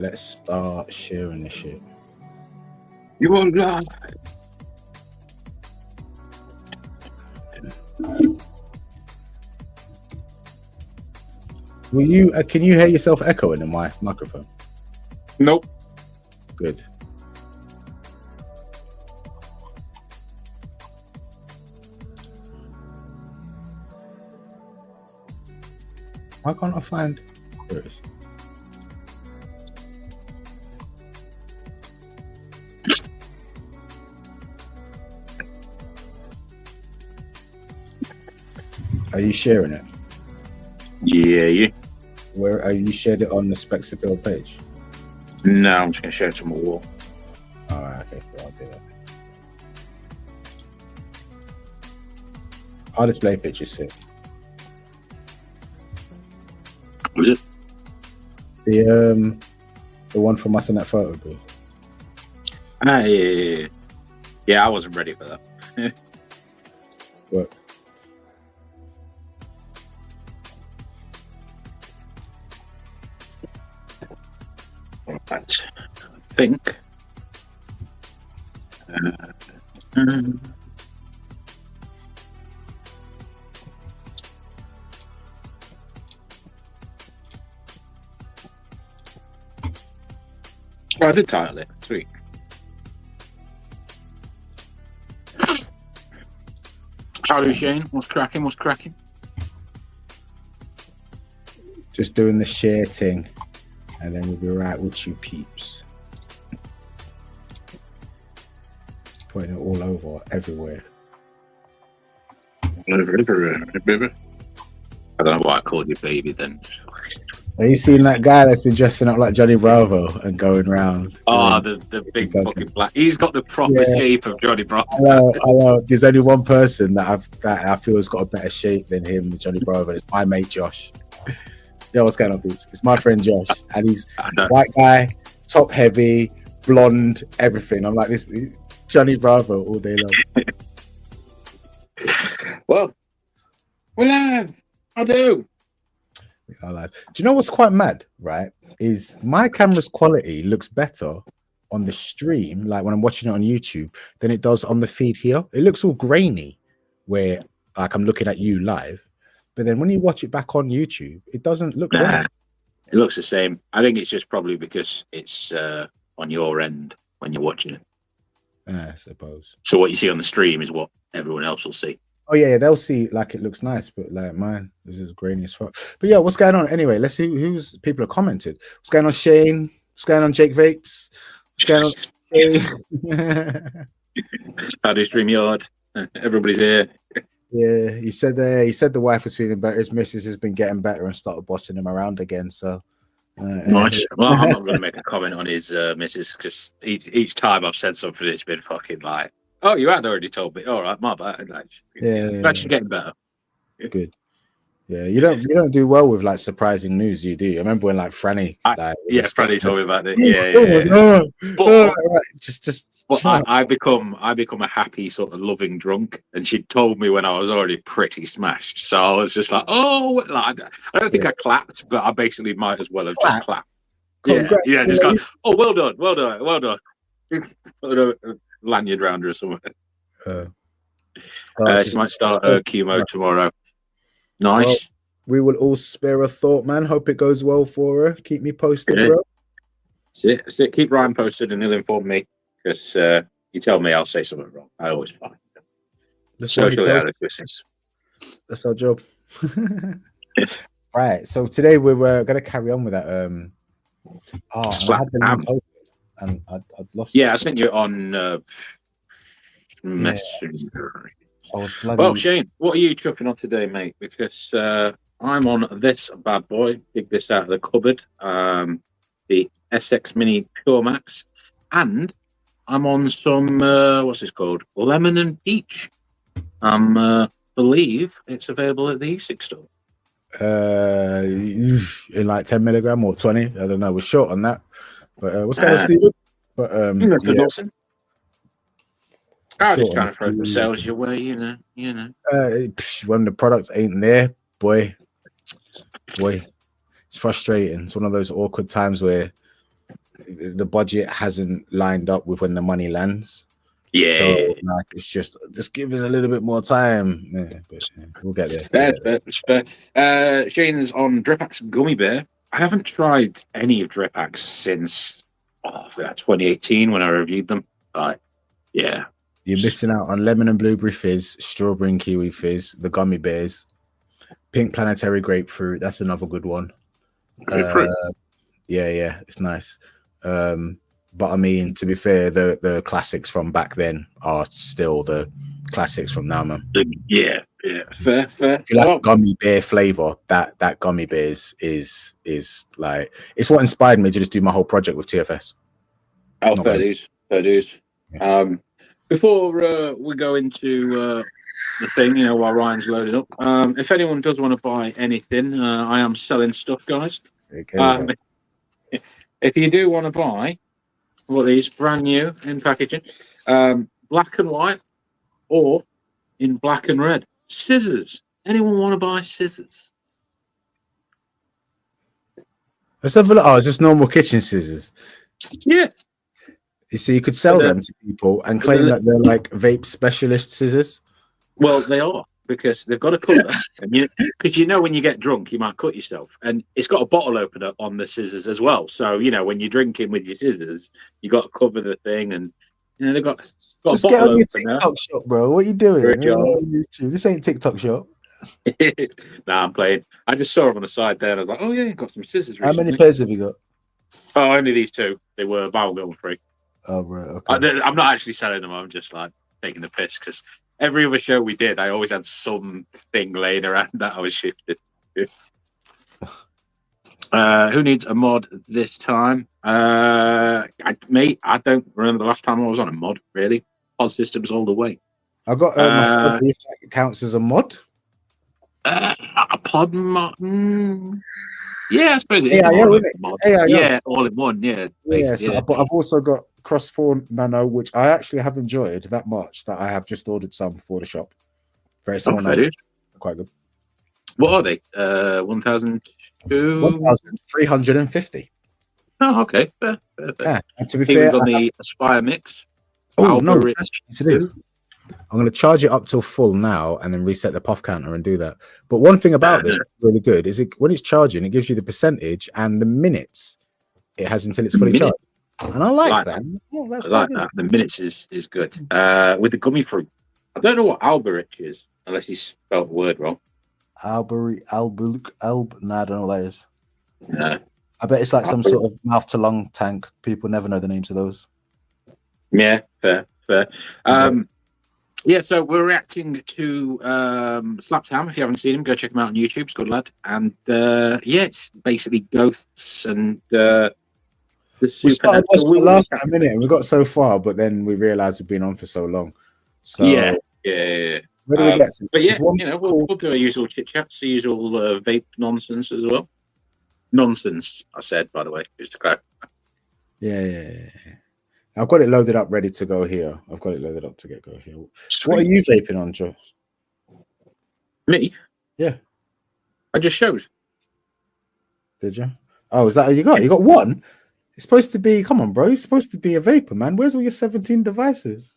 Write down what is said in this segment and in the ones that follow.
Let's start sharing this shit. You won't lie. Will you? Can you hear yourself echoing in my microphone? Nope. Good. Why can't I find? There it is. Are you sharing it? Yeah. Where are you shared it on the Specs Appeal page? No, I'm just going to share it on my wall. All right, okay, cool, I'll do that. Our display picture is sick. Was it? The one from us in that photo booth. Yeah, I wasn't ready for that. What? I think. Oh, I did title it. Sweet. Howdy, Shane. What's cracking? Just doing the share thing, and then we'll be right with you peeps. Putting it all over, everywhere. Baby. I don't know why I called you baby then. Have you seen that guy that's been dressing up like Johnny Bravo and going round? Oh, the big fucking black. He's got the proper shape of Johnny Bravo. I know. There's only one person that I feel has got a better shape than him, Johnny Bravo. It's my mate Josh. Yo, what's going on, peeps? It's my friend Josh, and he's white guy, top heavy, blonde, everything. I'm like this Johnny Bravo all day long. Well, we're live. I do. Do you know what's quite mad, right? Is my camera's quality looks better on the stream, like when I'm watching it on YouTube, than it does on the feed here. It looks all grainy where like I'm looking at you live, but then when you watch it back on YouTube, it doesn't look right. It looks the same. I think it's just probably because it's on your end when you're watching it. I suppose. So what you see on the stream is what everyone else will see. Oh yeah, they'll see like it looks nice, but like mine this is grainy as fuck. But yeah, what's going on anyway? Let's see who's people are commented. What's going on, Shane? What's going on, Jake Vapes? What's going on? How do StreamYard? Everybody's here. Yeah, he said the wife was feeling better. His missus has been getting better and started bossing him around again. So nice. Well, I'm not going to make a comment on his missus because each time I've said something, it's been fucking like, oh, you had already told me. All right, my bad. Like, she's getting better. Good. Yeah, you don't do well with like surprising news. You do. I remember when like Franny. Franny told me about it. Yeah. But I become a happy sort of loving drunk, and she told me when I was already pretty smashed. So I was just like, oh, like, I don't think I clapped, but I basically might as well have just clapped. Yeah, just go. Oh, well done. Put a lanyard round her or something. She might start chemo tomorrow. Nice. Well, we will all spare a thought, man. Hope it goes well for her. Keep me posted, bro. Keep Ryan posted, and he'll inform me because you tell me I'll say something wrong. I always find socially adequacies. That's our job. Right. So today we were going to carry on with that. And I'd lost. Yeah, I sent you on Messenger. Well, Shane, what are you chucking on today, mate? Because I'm on this bad boy. Dig this out of the cupboard. The SX Mini Pure Max, and I'm on some what's this called? Lemon and peach. Believe it's available at the E6 store. In like 10 milligram or 20. I don't know. We're short on that. But what's going on, Stephen? But Wilson. I'm just trying to throw some sales your way, you know. When the product ain't there, boy, it's frustrating. It's one of those awkward times where the budget hasn't lined up with when the money lands. Yeah. So like, it's just give us a little bit more time. Yeah, but we'll get there. Shane's on Dripax Gummy Bear. I haven't tried any of Dripax since 2018 when I reviewed them. Yeah. You're missing out on lemon and blueberry fizz, strawberry and kiwi fizz, the gummy bears, pink planetary grapefruit. That's another good one. Grapefruit. Yeah, it's nice. But I mean, to be fair, the classics from back then are still the classics from now, man. Yeah, fair. If you like gummy bear flavor, that gummy bears is like, it's what inspired me to just do my whole project with TFS. Oh, fair dues. Yeah. Before we go into the thing, while Ryan's loading up, if anyone does want to buy anything, I am selling stuff, guys. If you do want to buy these brand new in packaging, black and white or in black and red, scissors. Anyone want to buy scissors? Let's have a look. Oh, it's just normal kitchen scissors. Yeah. You see, you could sell them to people and claim that they're like vape specialist scissors. Well, they are, because they've got a cutter. Because when you get drunk, you might cut yourself. And it's got a bottle opener on the scissors as well. So, when you're drinking with your scissors, you got to cover the thing. And, they've got just a bottle get on your opener. TikTok shop, bro. What are you doing? This ain't TikTok shop. Nah, I'm playing. I just saw them on the side there. And I was like, oh, yeah, you've got some scissors recently. How many pairs have you got? Oh, only these two. They were buy-one free. Oh, right. Okay. I'm not actually selling them. I'm just like taking the piss, because every other show we did, I always had something laying around that I was shifted. Who needs a mod this time? I don't remember the last time I was on a mod, really. Pod systems all the way. I got myself, if that counts as a mod. A pod mod? Yeah, I suppose it is. Yeah, all in one. Yeah. But I've also got Cross 4 Nano, which I actually have enjoyed that much that I have just ordered some for the shop. Very small. Quite good. What are they? 1,350. Oh, okay. Fair. Yeah, and to be fair, on the Aspire Mix. Oh, no, that's to do. I'm going to charge it up till full now and then reset the puff counter and do that. But one thing about this really good is when it's charging, it gives you the percentage and the minutes it has until it's fully charged. And I like that. Oh, that's I like that. The minutes is good. With the gummy fruit, I don't know what Alberich is, unless he spelled the word wrong. No, I don't know what that is. No. I bet it's like some sort of mouth to lung tank. People never know the names of those. Yeah, fair. Yeah, so we're reacting to Slaptam. If you haven't seen him, go check him out on YouTube. He's a good lad. And it's basically ghosts and we started watching the last time, innit? And we got so far, but then we realised we've been on for so long. So yeah. Where do we get to? But yeah, we'll do our usual chit chats, the usual vape nonsense as well. Nonsense, I said, by the way, just to clarify. Yeah. I've got it loaded up, ready to go here. I've got it loaded up to go here. Sweet. What are you vaping on, Joe? Me? Yeah. I just showed. Did you? Oh, is that how you got? You got one? It's supposed to be, come on, bro. You're supposed to be a vapor, man. Where's all your 17 devices?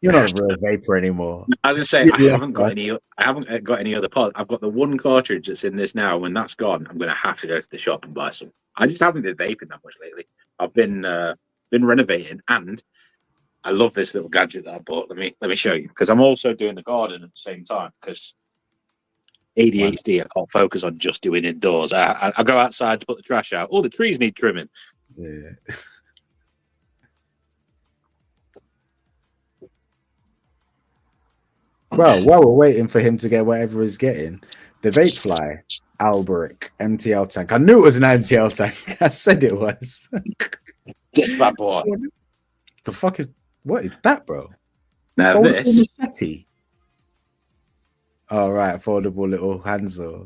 You're not a real vapor anymore. I was going to say, I haven't got any other pod. I've got the one cartridge that's in this now. When that's gone, I'm going to have to go to the shop and buy some. I just haven't been vaping that much lately. I've been renovating, and I love this little gadget that I bought. Let me show you, because I'm also doing the garden at the same time, because ADHD, I can't focus on just doing indoors. I go outside to put the trash out. All the trees need trimming. Yeah. Well, while we're waiting for him to get whatever he's getting, the vape fly Alberic MTL tank. I knew it was an MTL tank. I said it was. Get that boy. The fuck is what is that, bro? Now this machete. Oh right, foldable little handsaw.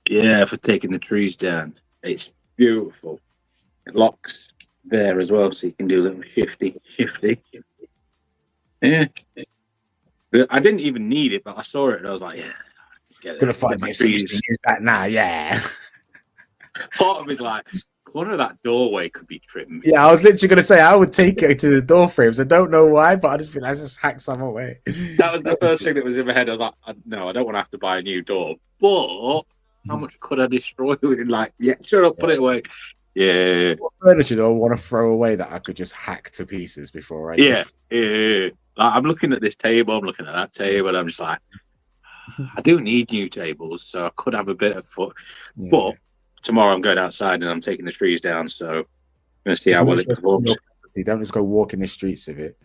Yeah, for taking the trees down. It's beautiful. It locks there as well, so you can do a little shifty. Yeah. I didn't even need it, but I saw it and I was like, yeah. Gonna find my excuse to use that now, yeah. Part of me is like, corner of that doorway could be trimmed. Yeah, I was literally going to say I would take it to the door frames. I don't know why, but I just feel like I just hack some away. That was the first thing that was in my head. I was like, no, I don't want to have to buy a new door. But how much could I destroy with it? Like, yeah, shut up, put it away. Yeah. What furniture do I want to throw away that I could just hack to pieces before I Yeah. Like, I'm looking at this table, I'm looking at that table, and I'm just like, I do need new tables, so I could have a bit of foot. Yeah. But tomorrow I'm going outside and I'm taking the trees down, so I'm going to see how well it performs. Don't just go walk in the streets of it.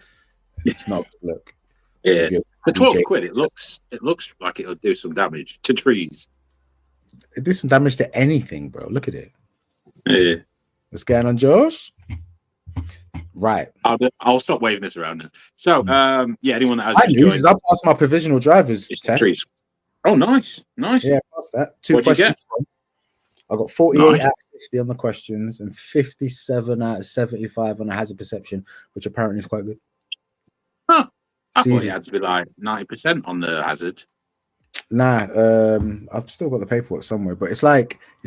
It's not look. Yeah. For 12 quid, it looks like it'll do some damage to trees. It do some damage to anything, bro. Look at it. Yeah. What's going on, Josh? Right. I'll stop waving this around now. So, anyone that has I passed my provisional driver's test. Trees. Oh, nice. Yeah, I passed that. 2 questions. I got 48 out of 50 on the questions and 57 out of 75 on a hazard perception, which apparently is quite good. Huh. I thought you had to be like 90% on the hazard. Nah, I've still got the paperwork somewhere, but it's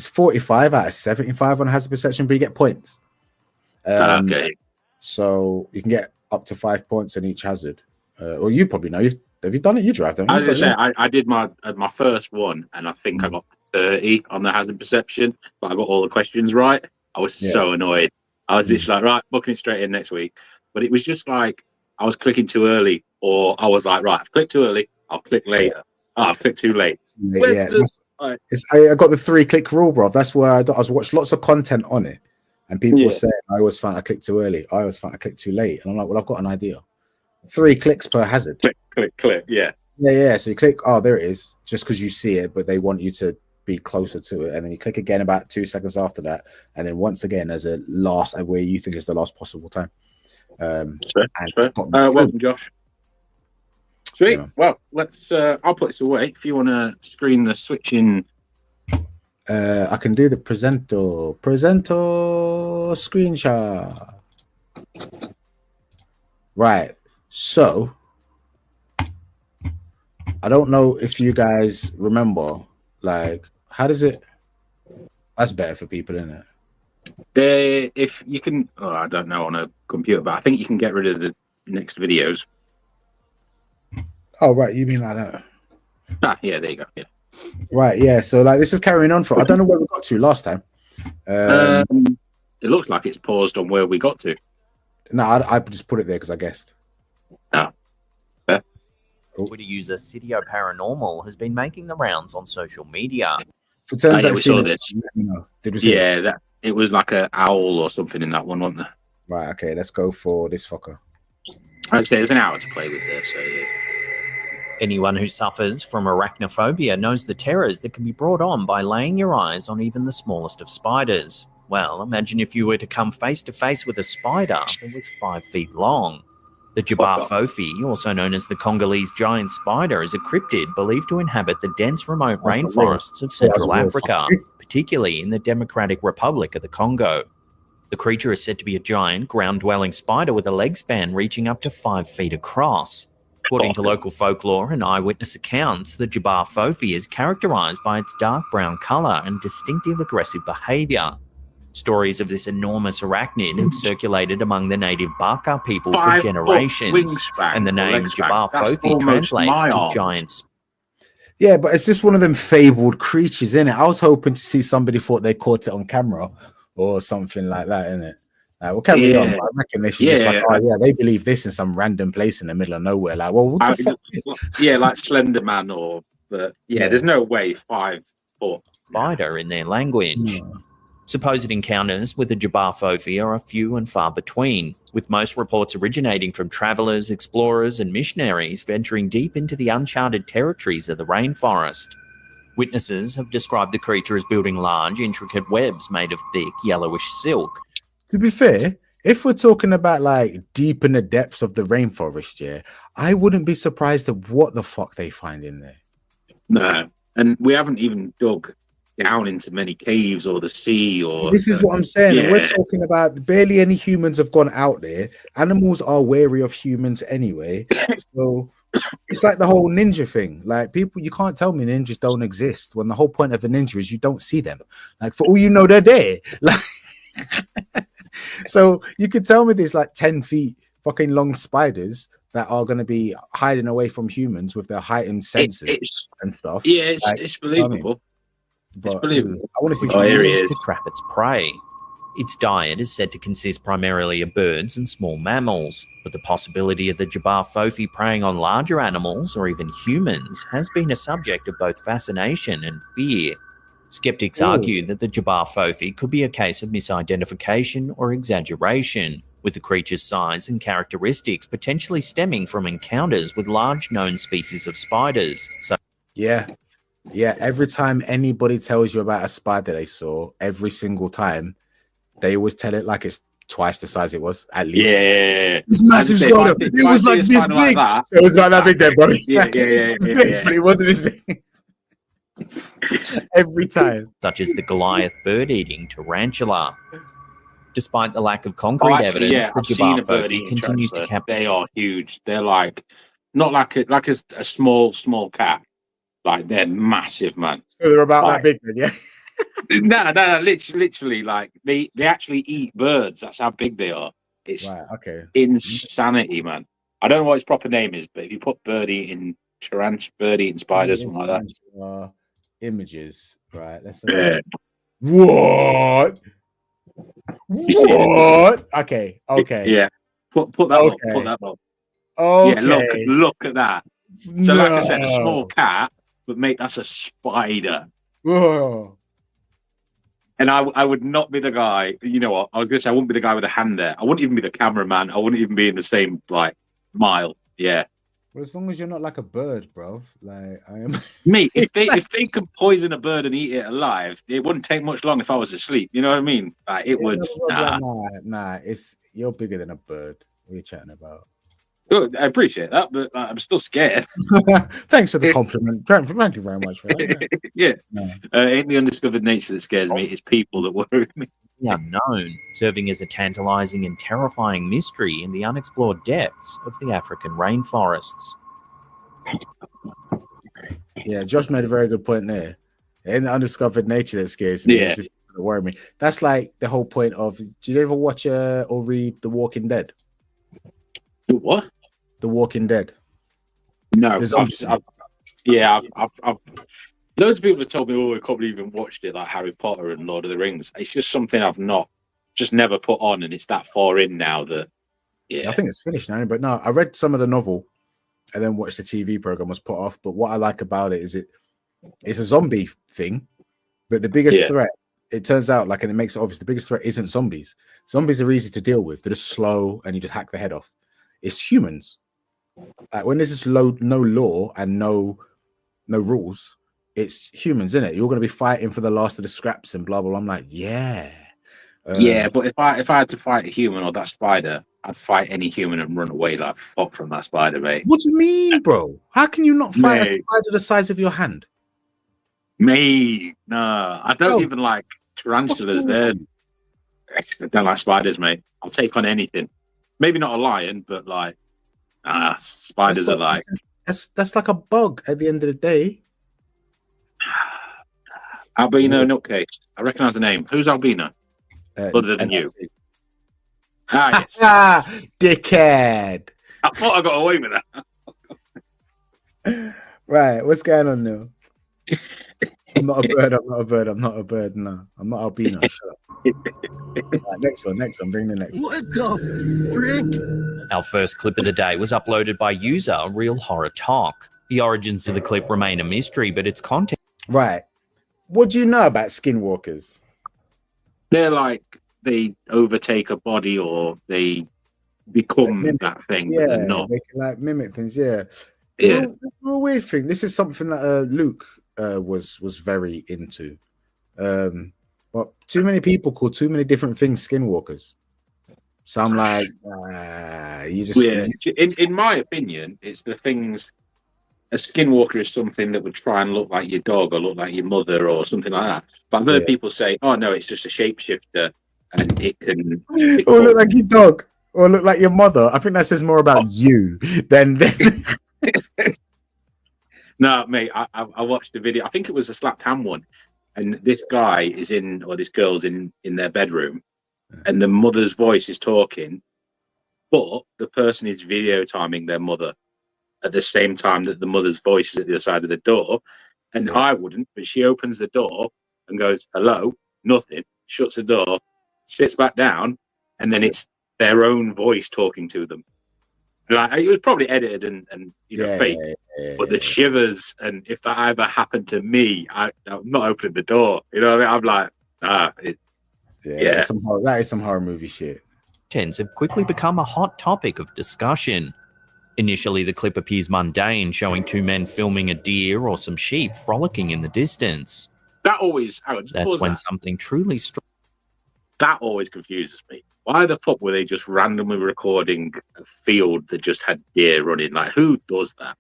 45 out of 75 on hazard perception, but you get points. Okay. So you can get up to 5 points in each hazard. Well, you probably know. Have you done it? You drive, don't you? I did my first one, and I think I got 30 on the hazard perception, but I got all the questions right. I was so annoyed. I was just like, right, booking it straight in next week. But it was just like I was clicking too early, or I was like, right, I've clicked too early, I'll click later. Oh, I've clicked too late. I got the 3-click rule, bro. That's where I watched lots of content on it, and people were saying I always found I clicked too early. I always found I clicked too late, and I'm like, well, I've got an idea. 3 clicks per hazard. Click. Yeah. So you click. Oh, there it is. Just because you see it, but they want you to be closer to it, and then you click again about 2 seconds after that, and then once again as a last where you think is the last possible time. Fair. Welcome, Josh. Sweet. Yeah. Well, let's. I'll put this away. If you want to screen the switching, I can do the presento screenshot. Right. So, I don't know if you guys remember. Like, how does it? That's better for people, isn't it? If you can, I don't know on a computer, but I think you can get rid of the next videos. Oh, right. You mean like that? Yeah, there you go. Yeah. Right. Yeah. So, like, this is carrying on I don't know where we got to last time. It looks like it's paused on where we got to. No, I just put it there because I guessed. Oh. Fair. Twitter user Cydio Paranormal has been making the rounds on social media. For turns we saw this. Did we see that it was like an owl or something in that one, wasn't there? Right. Okay. Let's go for this fucker. I'd say there's an hour to play with there. So yeah. Anyone who suffers from arachnophobia knows the terrors that can be brought on by laying your eyes on even the smallest of spiders. Well, imagine if you were to come face to face with a spider that was 5 feet long. The Jabbar Fofi, also known as the Congolese giant spider, is a cryptid believed to inhabit the dense remote rainforests of Central Africa, particularly in the Democratic Republic of the Congo. The creature is said to be a giant, ground-dwelling spider with a leg span reaching up to 5 feet across. According to local folklore and eyewitness accounts, the Jabbar Fofi is characterized by its dark brown color and distinctive aggressive behavior. Stories of this enormous arachnid have circulated among the native Baka people for generations, and the name Jabbar Fofi translates to giants. Yeah, but it's just one of them fabled creatures, isn't it? I was hoping to see somebody thought they caught it on camera or something like that, isn't it? We'll carry on. I reckon this is just like, they believe this in some random place in the middle of nowhere. Like, well, what the fuck? Like Slender Man, there's no way 5 foot spider in their language. Supposed encounters with the Jabbar Fofi are few and far between, with most reports originating from travelers, explorers, and missionaries venturing deep into the uncharted territories of the rainforest. Witnesses have described the creature as building large, intricate webs made of thick, yellowish silk. To be fair, if we're talking about like deep in the depths of the rainforest, I wouldn't be surprised at what the fuck they find in there. No, and we haven't even dug down into many caves or the sea or. This is what I'm saying. Yeah. We're talking about barely any humans have gone out there. Animals are wary of humans anyway, so it's like the whole ninja thing. Like people, you can't tell me ninjas don't exist when the whole point of a ninja is you don't see them. Like for all you know, they're there. Like. So you could tell me there's like 10 feet fucking long spiders that are going to be hiding away from humans with their heightened senses and stuff. Yeah, like, it's believable. But it's believable. I want to see It here he uses is. to trap its prey. Its diet is said to consist primarily of birds and small mammals, but the possibility of the Jabbar Fofi preying on larger animals or even humans has been a subject of both fascination and fear. Skeptics argue that the Jabbar Fofi could be a case of misidentification or exaggeration, with the creature's size and characteristics potentially stemming from encounters with large known species of spiders. So yeah, every time anybody tells you about a spider they saw, every single time, they always tell it like it's twice the size it was, at least. Yeah. This massive spider. It was like this big. It was not that big then, buddy. Yeah. But it wasn't this big. Every time. such as the Goliath bird-eating tarantula. Despite the lack of concrete evidence, the Jabbar Fofi continues to capture. They are huge. They're like not like a small cat. Like they're massive, man. So they're about that big, then, yeah. No, literally, like they actually eat birds. That's how big they are. It's insanity, man. I don't know what its proper name is, but if you put bird eating spiders, something like that. Images, right? Let's see. What? Okay. Yeah. Put that up. Put that up. Okay. Yeah, look at that. So, like I said, a small cat, but mate, that's a spider. Whoa. And I would not be the guy. You know what? I was going to say I wouldn't be the guy with a hand there. I wouldn't even be the cameraman. I wouldn't even be in the same mile. Yeah. Well, as long as you're not like a bird, bro. Like I am. Mate, if they could poison a bird and eat it alive, it wouldn't take much long if I was asleep. You know what I mean? It would. Nah. You're bigger than a bird. What are you chatting about? Good, I appreciate that, but I'm still scared. Thanks for the compliment. Thank you very much for that. Yeah. Ain't the undiscovered nature that scares me. It's people that worry me. The unknown, serving as a tantalizing and terrifying mystery in the unexplored depths of the African rainforests. Yeah, Josh made a very good point there. In the undiscovered nature that scares me, that worry me. That's like the whole point of. Did you ever watch or read The Walking Dead? What? The Walking Dead. No, I've loads of people have told me, "Oh, I can't believe you haven't watched it," like Harry Potter and Lord of the Rings. It's just something I've never put on, and it's that far in now that. Yeah, I think it's finished now. But no, I read some of the novel, and then watched the TV program. Was put off. But what I like about it is it's a zombie thing, but the biggest threat. It turns out, and it makes it obvious, the biggest threat isn't zombies. Zombies are easy to deal with. They're just slow, and you just hack the head off. It's humans. Like when there's just no law and no rules, it's humans, isn't it? You're going to be fighting for the last of the scraps and blah blah blah. I'm like, but if I had to fight a human or that spider, I'd fight any human and run away like fuck from that spider, mate. What do you mean, bro? How can you not fight a spider the size of your hand? Mate, no, I don't even like tarantulas. I don't like spiders, mate. I'll take on anything. Maybe not a lion, but spiders are like that's like a bug at the end of the day. Albino nutcase. I recognise the name. Who's Albino? Other than you. Yes. Dickhead. I thought I got away with that. Right, what's going on now? I'm not a bird. No, I'm not albino. Shut up. Right, next one. Bring the next one. What the frick? Our first clip of the day was uploaded by user Real Horror Talk. The origins of the clip remain a mystery, but its content. Right. What do you know about skinwalkers? They're like they overtake a body or they become that thing. Yeah, but they're not. They can mimic things. Yeah. Yeah. A weird thing. This is something that Luke was very into. But too many people call too many different things skinwalkers. So I'm like, In my opinion, it's the things. A skinwalker is something that would try and look like your dog or look like your mother or something like that. But I've heard people say, "Oh no, it's just a shapeshifter, and it can." Or look like your dog, or look like your mother. I think that says more about you than. No, mate. I watched the video. I think it was a slapped hand one, and this guy is this girl's in their bedroom, and the mother's voice is talking, but the person is video timing their mother at the same time that the mother's voice is at the other side of the door. And I wouldn't, but she opens the door and goes, hello, nothing, shuts the door, sits back down, and then it's their own voice talking to them. Like, it was probably edited and fake, but the shivers, and if that ever happened to me, I'm not opening the door. You know what I mean? I'm like, that is some horror movie shit. Tens have quickly become a hot topic of discussion. Initially, the clip appears mundane, showing two men filming a deer or some sheep frolicking in the distance. That always... That's when something truly... That always confuses me. Why the fuck were they just randomly recording a field that just had deer running? Like, who does that?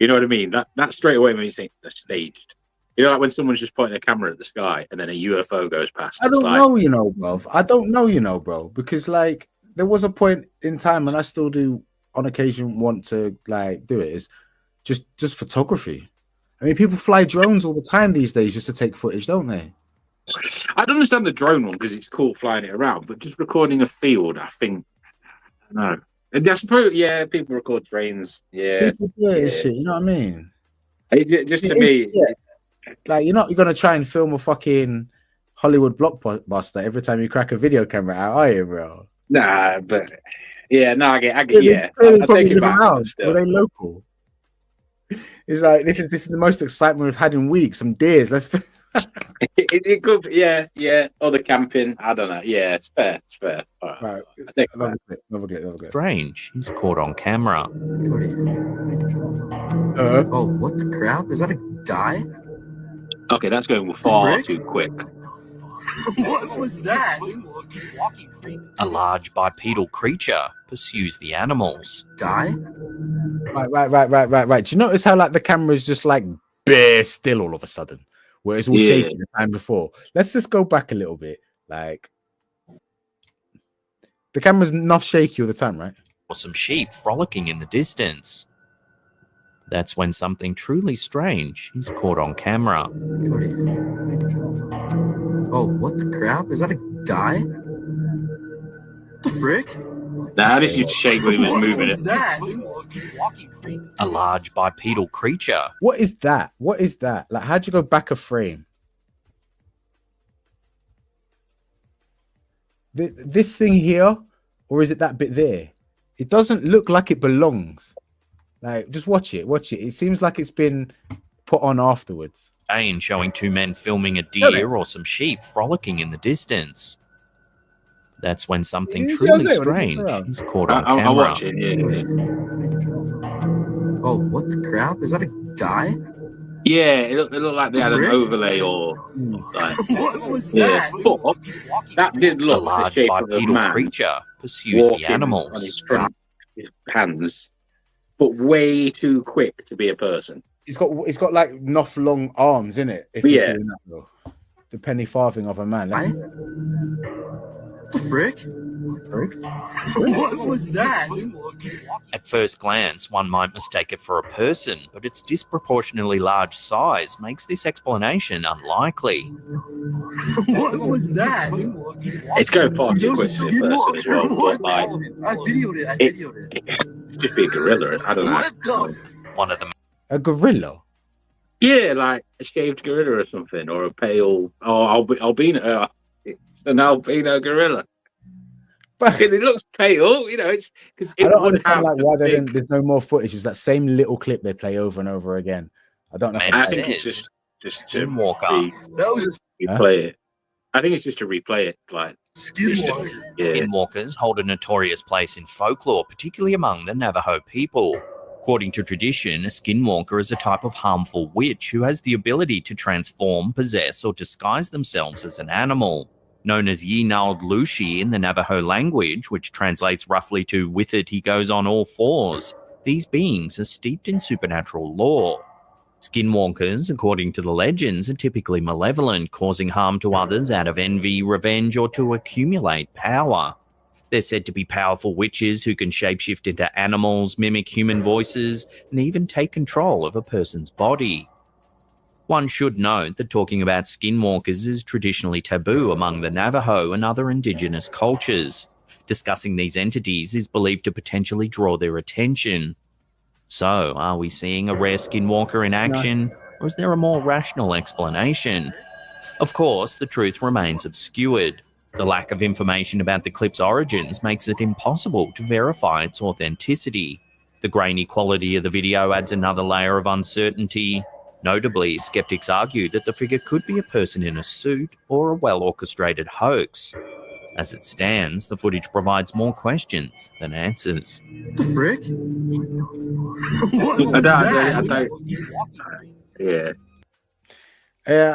You know what I mean? That straight away makes me think they're staged. You know, like when someone's just pointing a camera at the sky and then a UFO goes past. I don't know, bro. I don't know, bro. Because, like, there was a point in time, and I still do on occasion want to, like, do it, is just photography. I mean, people fly drones all the time these days just to take footage, don't they? I'd understand the drone one because it's cool flying it around, but just recording a field, I think, no. And I suppose, people record trains. Yeah. People do it and shit, you know what I mean? Just to me... Like, you're gonna try and film a fucking Hollywood blockbuster every time you crack a video camera out, are you, bro? Nah, but I get, I take it back. Were they local? It's like this is the most excitement we've had in weeks. Some deers. Let's. it could, yeah. Or the camping. I don't know. Yeah, it's fair. All right. Another clip. Strange. He's caught on camera. Oh, what the crap? Is that a guy? Okay, that's going far too quick. What was that? A large bipedal creature pursues the animals. Guy? Right. Do you notice how, like, the camera is just, like, bare still all of a sudden? Where it's all shaky the time before. Let's just go back a little bit. Like, the camera's not shaky all the time, right? Or some sheep frolicking in the distance. That's when something truly strange is caught on camera. Oh, what the crap? Is that a guy? What the frick? Nah, this used to shake when he was moving it. A large bipedal creature. What is that? Like, how'd you go back a frame? This thing here, or is it that bit there? It doesn't look like it belongs. Like, just watch it. It seems like it's been put on afterwards. Showing two men filming a deer or some sheep frolicking in the distance. That's when something truly strange is caught on camera. I'll watch it. Yeah. Oh, what the crap? Is that a guy? Yeah, it looked like they had an overlay or like. What was that? But that did look a large the shape of a bipedal man creature pursues the animals. On his hands, but way too quick to be a person. He's got like enough long arms in it. If he's doing that, though. The penny farthing of a man. What the frick? What was that? At first glance, one might mistake it for a person, but its disproportionately large size makes this explanation unlikely. What was that? It's going far too quick to be a person as well. But like, I videoed it. It just be a gorilla. I don't know. One of them. A gorilla? Yeah, like a shaved gorilla or something, or a pale, albino. It's an albino gorilla. But it looks pale, you know. It's because I don't understand like why there's no more footage. It's that same little clip they play over and over again. I don't know. I think it's just to replay it. I think it's just to replay it, like Skinwalkers. Skinwalkers hold a notorious place in folklore, particularly among the Navajo people. According to tradition, a skinwalker is a type of harmful witch who has the ability to transform, possess, or disguise themselves as an animal. Known as Yinald Lushi in the Navajo language, which translates roughly to "with it he goes on all fours," these beings are steeped in supernatural lore. Skinwalkers, according to the legends, are typically malevolent, causing harm to others out of envy, revenge, or to accumulate power. They're said to be powerful witches who can shapeshift into animals, mimic human voices, and even take control of a person's body. One should note that talking about skinwalkers is traditionally taboo among the Navajo and other indigenous cultures. Discussing these entities is believed to potentially draw their attention. So, are we seeing a rare skinwalker in action, or is there a more rational explanation? Of course, the truth remains obscured. The lack of information about the clip's origins makes it impossible to verify its authenticity. The grainy quality of the video adds another layer of uncertainty. Notably, skeptics argue that the figure could be a person in a suit or a well-orchestrated hoax. As it stands, the footage provides more questions than answers. What the frick? I don't. Yeah.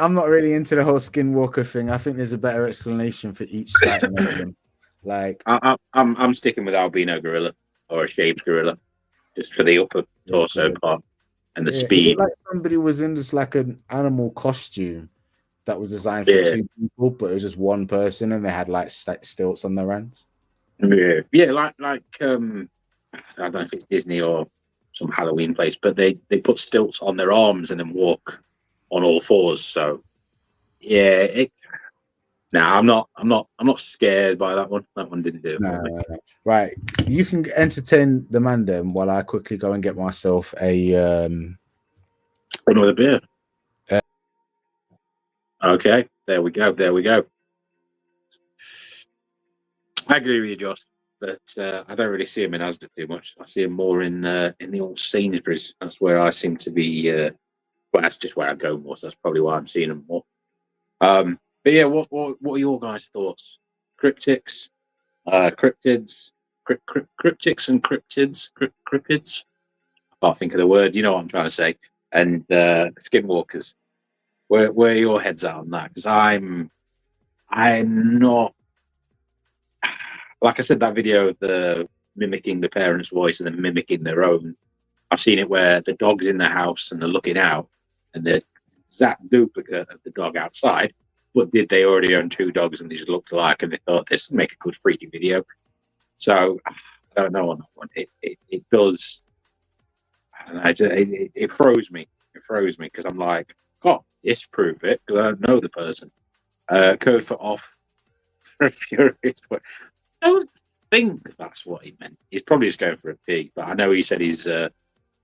I'm not really into the whole skinwalker thing. I think there's a better explanation for each site and everything. Like, I'm sticking with albino gorilla or a shaved gorilla, just for the upper torso part and the speed. Like somebody was in just like an animal costume that was designed for two people, but it was just one person, and they had like stilts on their hands. Yeah, like I don't know if it's Disney or some Halloween place, but they put stilts on their arms and then walk on all fours. So yeah, I'm not scared by that one. That one didn't do it for me. Right, you can entertain the man then while I quickly go and get myself another beer. Okay, there we go. I agree with you, Josh, but I don't really see him in Asda too much. I see him more in the old Sainsbury's. That's where I seem to be. Well, that's just where I go more. So that's probably why I'm seeing them more. But yeah, what are your guys' thoughts? Cryptics, cryptids, cryptics and cryptids. I can't think of the word. You know what I'm trying to say. And skinwalkers. Where are your heads at on that? Because I'm not. Like I said, that video of the mimicking the parents' voice and then mimicking their own. I've seen it where the dog's in the house and they're looking out, and the exact duplicate of the dog outside. But did they already own two dogs and they just looked alike, and they thought this would make a good freaky video? So I don't know on that one. It does. It froze me. It froze me because I'm like, God, disprove it because I don't know the person. Code for off. Furious. I don't think that's what he meant. He's probably just going for a pee, but I know he said he's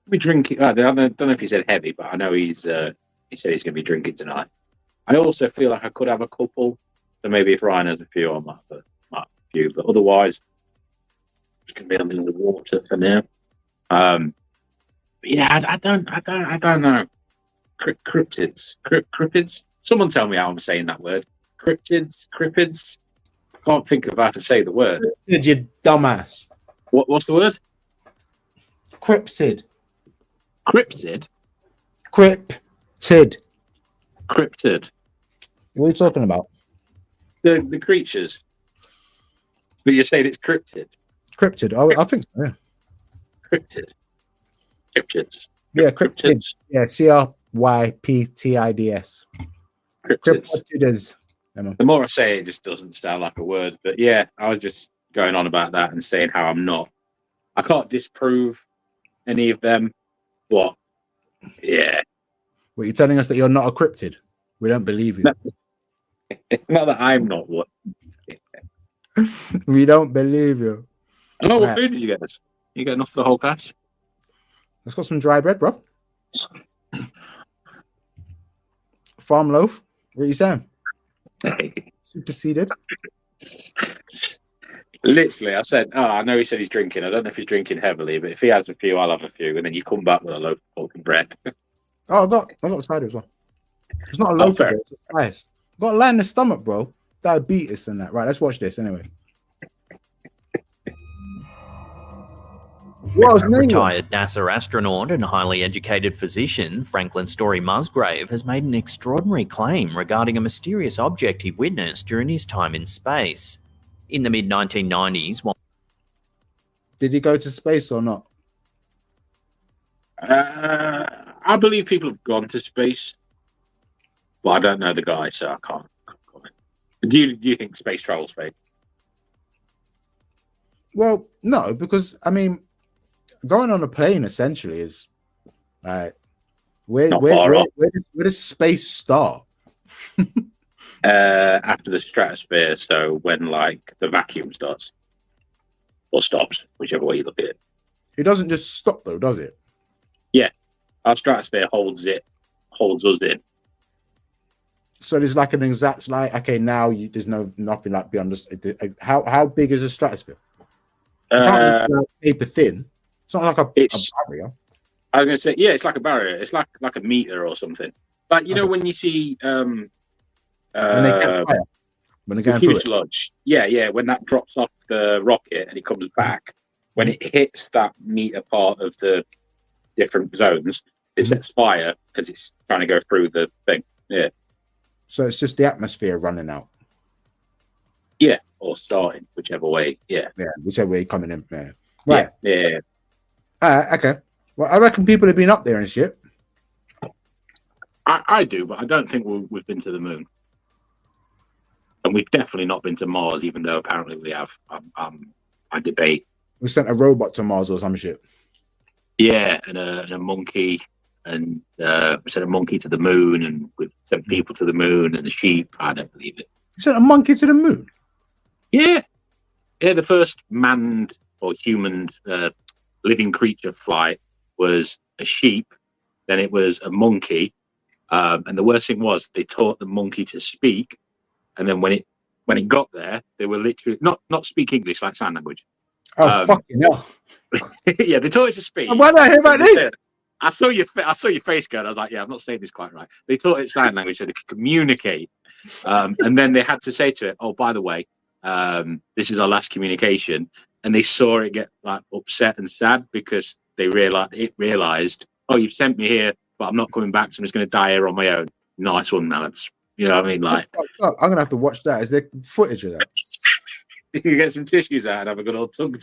be drinking. I don't know if he said heavy, but I know he said he's going to be drinking tonight. I also feel like I could have a couple, so maybe if Ryan has a few, I might have a few, but otherwise, it's going to be on the water for now. But yeah, I don't know. Cryptids. Someone tell me how I'm saying that word. Cryptids. I can't think of how to say the word. Cryptid, you dumbass. What's the word? Cryptid. Cryptid. Cryptid. Cryptid. What are you talking about? The creatures. But you're saying it's cryptid. Cryptid. I think so. Yeah. Cryptid. Cryptids. Yeah, cryptids. Yeah, CRYPTIDS. Cryptids. The more I say it, just doesn't sound like a word. But yeah, I was just going on about that and saying how I can't disprove any of them. What? Yeah. Well, you're telling us that you're not a cryptid? We don't believe you. Not that I'm not one. We don't believe you. I know. What food did you get? You get enough for the whole cash? Let's got some dry bread, bro. Farm loaf. What are you saying? Superseded. Literally, I said, I know he said he's drinking. I don't know if he's drinking heavily, but if he has a few, I'll have a few. And then you come back with a loaf of bread. Oh, I got a cider as well. It's not a loaf of bread, it's a slice. Got a lie in the stomach, bro. Diabetes and that. Right, let's watch this anyway. Retired NASA astronaut and highly educated physician Franklin Story Musgrave has made an extraordinary claim regarding a mysterious object he witnessed during his time in space. In the mid-1990s... Did he go to space or not? I believe people have gone to space. Well, I don't know the guy, so I can't comment. Do you think space travel's fake? Well, no, because, I mean... Going on a plane essentially is Where does space start? After the stratosphere, so when like the vacuum starts or stops, whichever way you look at it. It doesn't just stop though, does it? Yeah, our stratosphere holds us in. So there's like an exact okay. Now there's nothing like beyond this. How big is the stratosphere? It can't be paper thin. It's not like a barrier. I was going to say, yeah, it's like a barrier. It's like a meter or something. But you know when you see when they catch fire, when they're going through fuselage, yeah, when that drops off the rocket and it comes back, when it hits that meter part of the different zones, it sets fire because it's trying to go through the thing. Yeah. So it's just the atmosphere running out. Yeah, or starting, whichever way. Yeah, whichever way coming in. Yeah. Right. Yeah. Okay. Well, I reckon people have been up there and shit. I do, but I don't think we've been to the moon, and we've definitely not been to Mars, even though apparently we have. I debate. We sent a robot to Mars or some shit. Yeah, and a monkey. And we sent a monkey to the moon, and we sent people to the moon, and the sheep. I don't believe it. You sent a monkey to the moon? Yeah. The first manned or human living creature flight was a sheep. Then it was a monkey, and the worst thing was they taught the monkey to speak, and then when it got there, they were literally not speak English like sign language. Oh fucking hell! Yeah, they taught it to speak. Why did I hear about this? I saw your face go, and I was like, yeah, I'm not saying this quite right. They taught it sign language so they could communicate. And then they had to say to it, oh, by the way, this is our last communication. And they saw it get like upset and sad because they realized, oh, you've sent me here, but I'm not coming back, so I'm just going to die here on my own. Nice one, lads. You know what I mean? Like, I'm going to have to watch that. Is there footage of that? You can get some tissues out and have a good old tongue.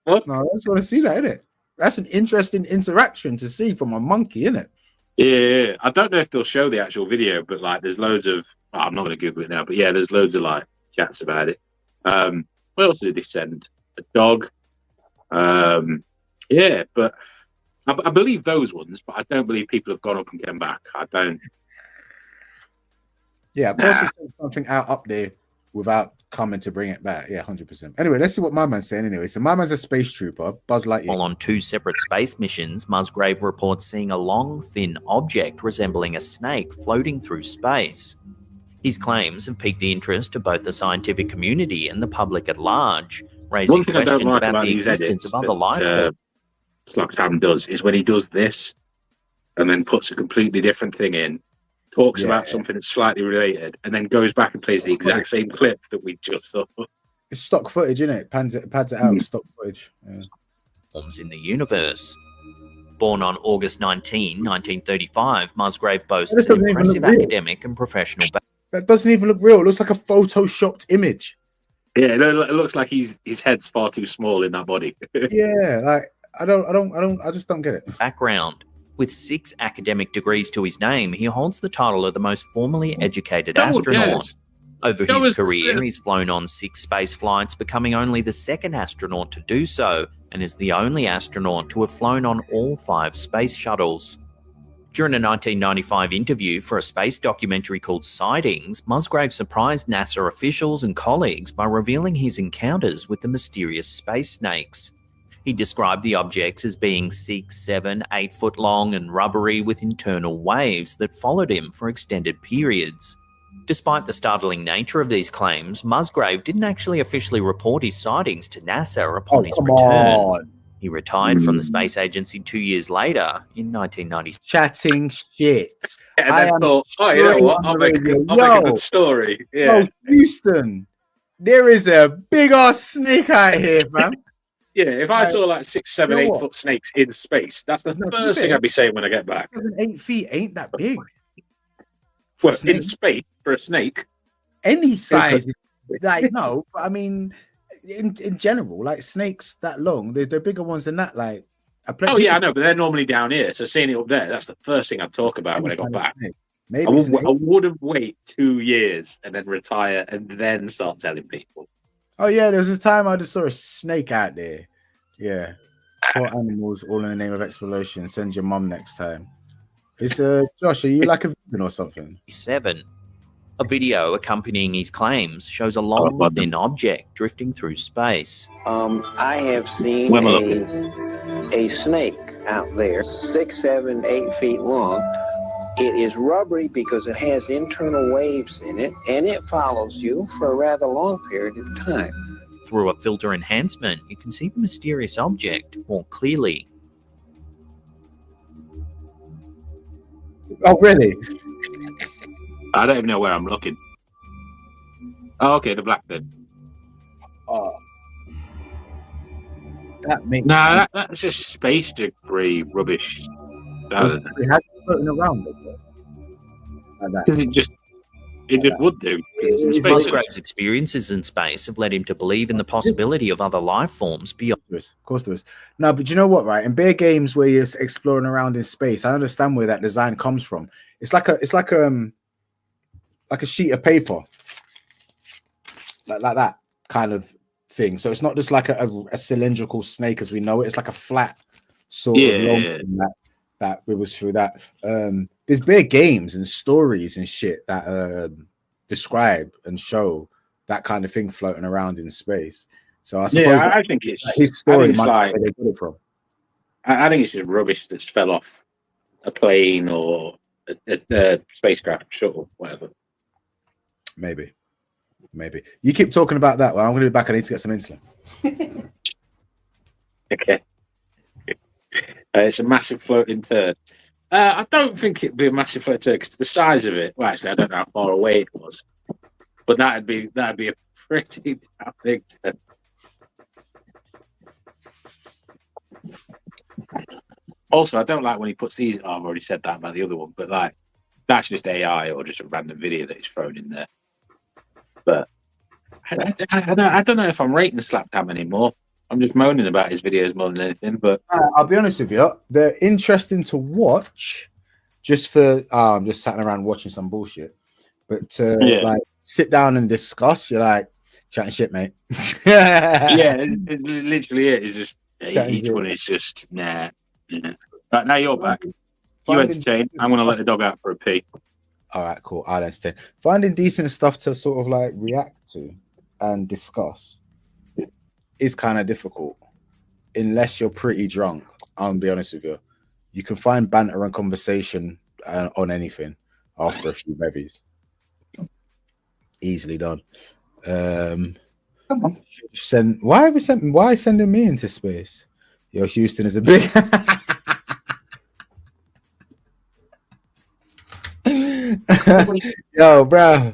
What? No, I just want to see that, innit? That's an interesting interaction to see from a monkey, isn't it? Yeah, I don't know if they'll show the actual video, but like, there's loads of. Oh, I'm not going to Google it now, but yeah, there's loads of like chats about it. What else did they send? A dog. Yeah, but I believe those ones, but I don't believe people have gone up and come back. I don't. Yeah, of course, we sent something out up there without coming to bring it back. Yeah, 100%. Anyway, let's see what my man's saying anyway. So my man's a space trooper, Buzz Lightyear. While on 2 separate space missions, Musgrave reports seeing a long, thin object resembling a snake floating through space. His claims have piqued the interest of both the scientific community and the public at large, raising questions about the existence of other life forms. Slocktown does is when he does this and then puts a completely different thing in, talks about something that's slightly related, and then goes back and plays the exact same clip that we just saw. It's stock footage, isn't it? Pads it out, stock footage. Yeah. Forms in the universe. Born on August 19, 1935, Musgrave boasts an impressive academic and professional background. That doesn't even look real. It looks like a photoshopped image. Yeah, it looks like his head's far too small in that body. Yeah, like I just don't get it. Background. With 6 academic degrees to his name, he holds the title of the most formally educated astronaut. Over his career, he's flown on 6 space flights, becoming only the 2nd astronaut to do so, and is the only astronaut to have flown on all 5 space shuttles. During a 1995 interview for a space documentary called Sightings, Musgrave surprised NASA officials and colleagues by revealing his encounters with the mysterious space snakes. He described the objects as being 6, 7, 8 foot long and rubbery with internal waves that followed him for extended periods. Despite the startling nature of these claims, Musgrave didn't actually officially report his sightings to NASA upon his return. He retired from the space agency 2 years later in 1996. Chatting shit. And then thought, oh, you know what? I'll make a good story. Yeah. Oh, Houston, there is a big ass snake out here, man. Yeah, if I saw like 6, 7, 8 foot snakes in space, that's the first thing I'd be saying when I get back. 8 feet ain't that big. Well, in space for a snake, any size, like no. But I mean, in general, like snakes that long, they're bigger ones than that. Like, yeah, I know, but they're normally down here. So seeing it up there, that's the first thing I'd talk about when I got back. Maybe I wouldn't wait 2 years and then retire and then start telling people. Oh yeah, there was a time I just saw a snake out there. Yeah, poor animals, all in the name of exploration. Send your mum next time. It's Josh, are you like a vegan or something? 7. A video accompanying his claims shows a long, thin object drifting through space. I have seen a snake out there, 6, 7, 8 feet long. It is rubbery because it has internal waves in it, and it follows you for a rather long period of time. Through a filter enhancement, you can see the mysterious object more clearly. Oh, really? I don't even know where I'm looking. Oh, okay, the black bit. Oh, that makes that's just space debris rubbish. It has floating around like that. Because it just would do. Musgrave's experiences in space have led him to believe in the possibility of other life forms beyond. Of course there is. No, but you know what, right? In bear games where you're exploring around in space, I understand where that design comes from. It's like a sheet of paper, like that kind of thing. So it's not just like a cylindrical snake as we know it. It's like a flat sort of long thing that it was through that. There's big games and stories and shit that describe and show that kind of thing floating around in space. So I suppose I think it's his story. I think where they got it from. I think it's just rubbish that's fell off a plane or a spacecraft, shuttle, whatever. Maybe. You keep talking about that. Well, I'm going to be back. I need to get some insulin. Okay. It's a massive floating turd. I don't think it'd be a massive floating turd because the size of it. Well, actually, I don't know how far away it was, but that'd be a pretty damn big turd. Also, I don't like when he puts these. Oh, I've already said that about the other one, but like that's just AI or just a random video that he's thrown in there. But I don't know if I'm rating Slapcam anymore. I'm just moaning about his videos more than anything. But I'll be honest with you, they're interesting to watch. Just for I'm just sitting around watching some bullshit. But like sit down and discuss, you're like chatting shit, mate. it's literally it. It's just each one is just nah. Right, now you're back. You entertain. I'm gonna let the dog out for a pee. All right, cool. I'll entertain. Finding decent stuff to sort of like react to and discuss is kind of difficult unless you're pretty drunk. I'll be honest with you. You can find banter and conversation on anything after a few bevies. Easily done. Come on. Why sending me into space? Yo, Houston is a big Yo, bro.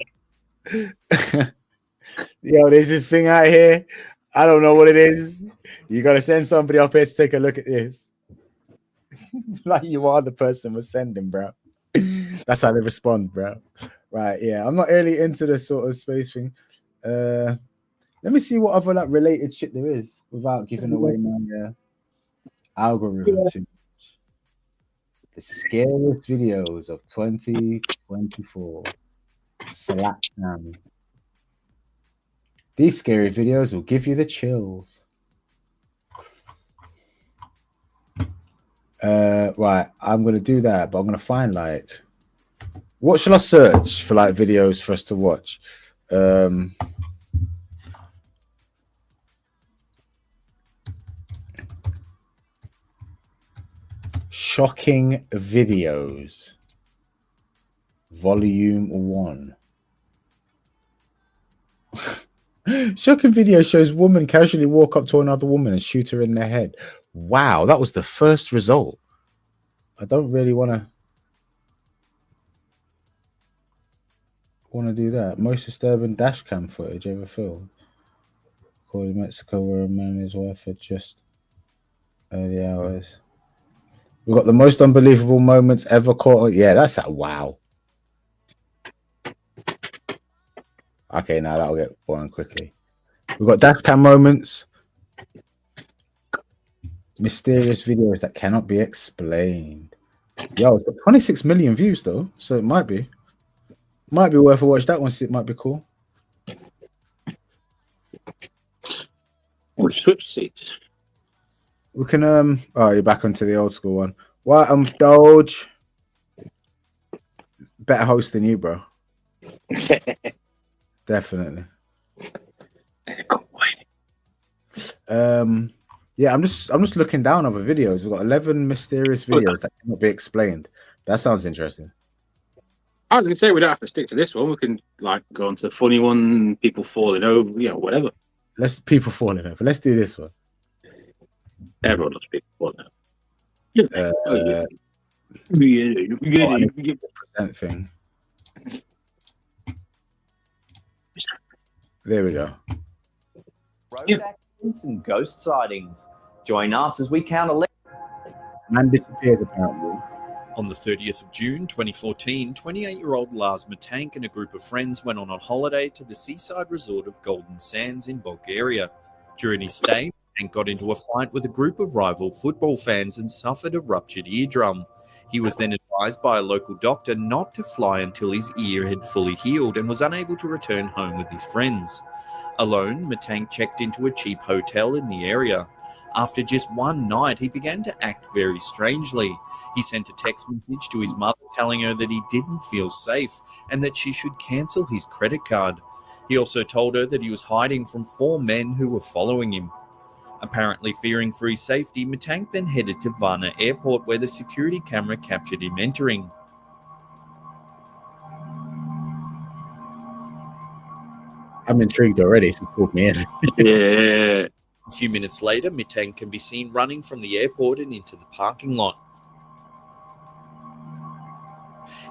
Yo, there's this thing out here. I don't know what it is. You gotta send somebody up here to take a look at this. Like you are the person we're sending, bro. That's how they respond, bro. Right, yeah. I'm not really into the sort of space thing. Let me see what other like related shit there is without giving away my algorithm too much. The scariest videos of 2024. Slapcam. These scary videos will give you the chills. Right, I'm gonna do that, but I'm gonna find like what shall I search for like videos for us to watch? Shocking videos. Volume 1. Shocking video shows woman casually walk up to another woman and shoot her in the head. Wow, that was the first result. I don't really want to do that. Most disturbing dash cam footage ever filmed. Recorded in Mexico where a man and his wife had just early hours. We've got the most unbelievable moments ever caught. Yeah, that's a wow. Okay, now that'll get boring quickly. We've got dash cam moments. Mysterious videos that cannot be explained. Yo, it's got 26 million views though, so it might be worth a watch. That one, it might be cool. Or switch seats. We can oh, you're back onto the old school one. What Doge? Better host than you, bro. Definitely. Yeah, I'm just looking down over videos. We've got 11 mysterious videos that cannot be explained. That sounds interesting. I was gonna say we don't have to stick to this one. We can like go on to the funny one, people falling over, whatever. Let's people falling over. Let's do this one. Everyone loves people falling over. Present thing. There we go. Road accidents and ghost sightings. Join us as we count 11. Man disappears apparently. On the 30th of June 2014, 28-year-old Lars Matank and a group of friends went on a holiday to the seaside resort of Golden Sands in Bulgaria. During his stay, Matank got into a fight with a group of rival football fans and suffered a ruptured eardrum. He was then advised by a local doctor not to fly until his ear had fully healed and was unable to return home with his friends. Alone, Matank checked into a cheap hotel in the area. After just one night, he began to act very strangely. He sent a text message to his mother telling her that he didn't feel safe and that she should cancel his credit card. He also told her that he was hiding from 4 men who were following him. Apparently fearing for his safety, Matank then headed to Varna Airport where the security camera captured him entering. I'm intrigued already, so pulled me in. Yeah. A few minutes later, Matank can be seen running from the airport and into the parking lot.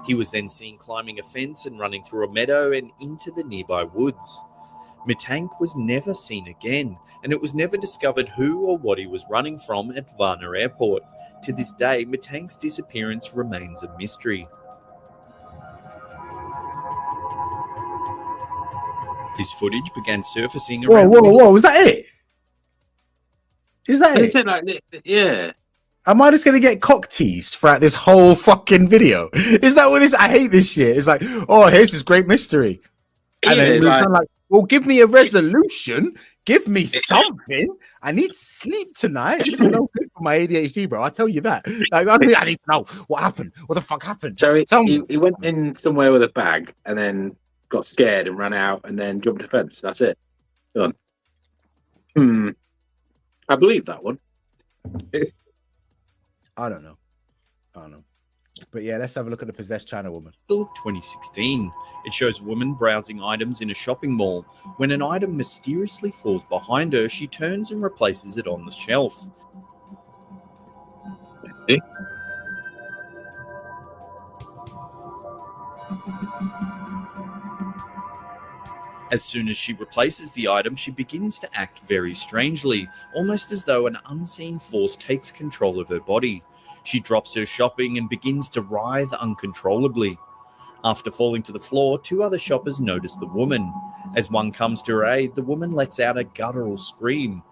He was then seen climbing a fence and running through a meadow and into the nearby woods. Matank was never seen again, and it was never discovered who or what he was running from at Varna Airport. To this day, Matank's disappearance remains a mystery. This footage began surfacing around... Whoa, was that it? Is that it? Yeah. Am I just going to get cock teased throughout this whole fucking video? Is that what it is? I hate this shit. It's like, oh, here's this great mystery. And then it's like, well, give me a resolution. Give me something. I need sleep tonight. This is no good for my ADHD, bro. I tell you that. Like, I need to know what happened. What the fuck happened? So he went in somewhere with a bag and then got scared and ran out and then jumped a fence. That's it. Done. I believe that one. I don't know. But yeah, let's have a look at the possessed China woman. Of 2016. It shows a woman browsing items in a shopping mall. When an item mysteriously falls behind her, she turns and replaces it on the shelf. As soon as she replaces the item, she begins to act very strangely, almost as though an unseen force takes control of her body. She drops her shopping and begins to writhe uncontrollably. After falling to the floor, 2 other shoppers notice the woman. As one comes to her aid, the woman lets out a guttural scream.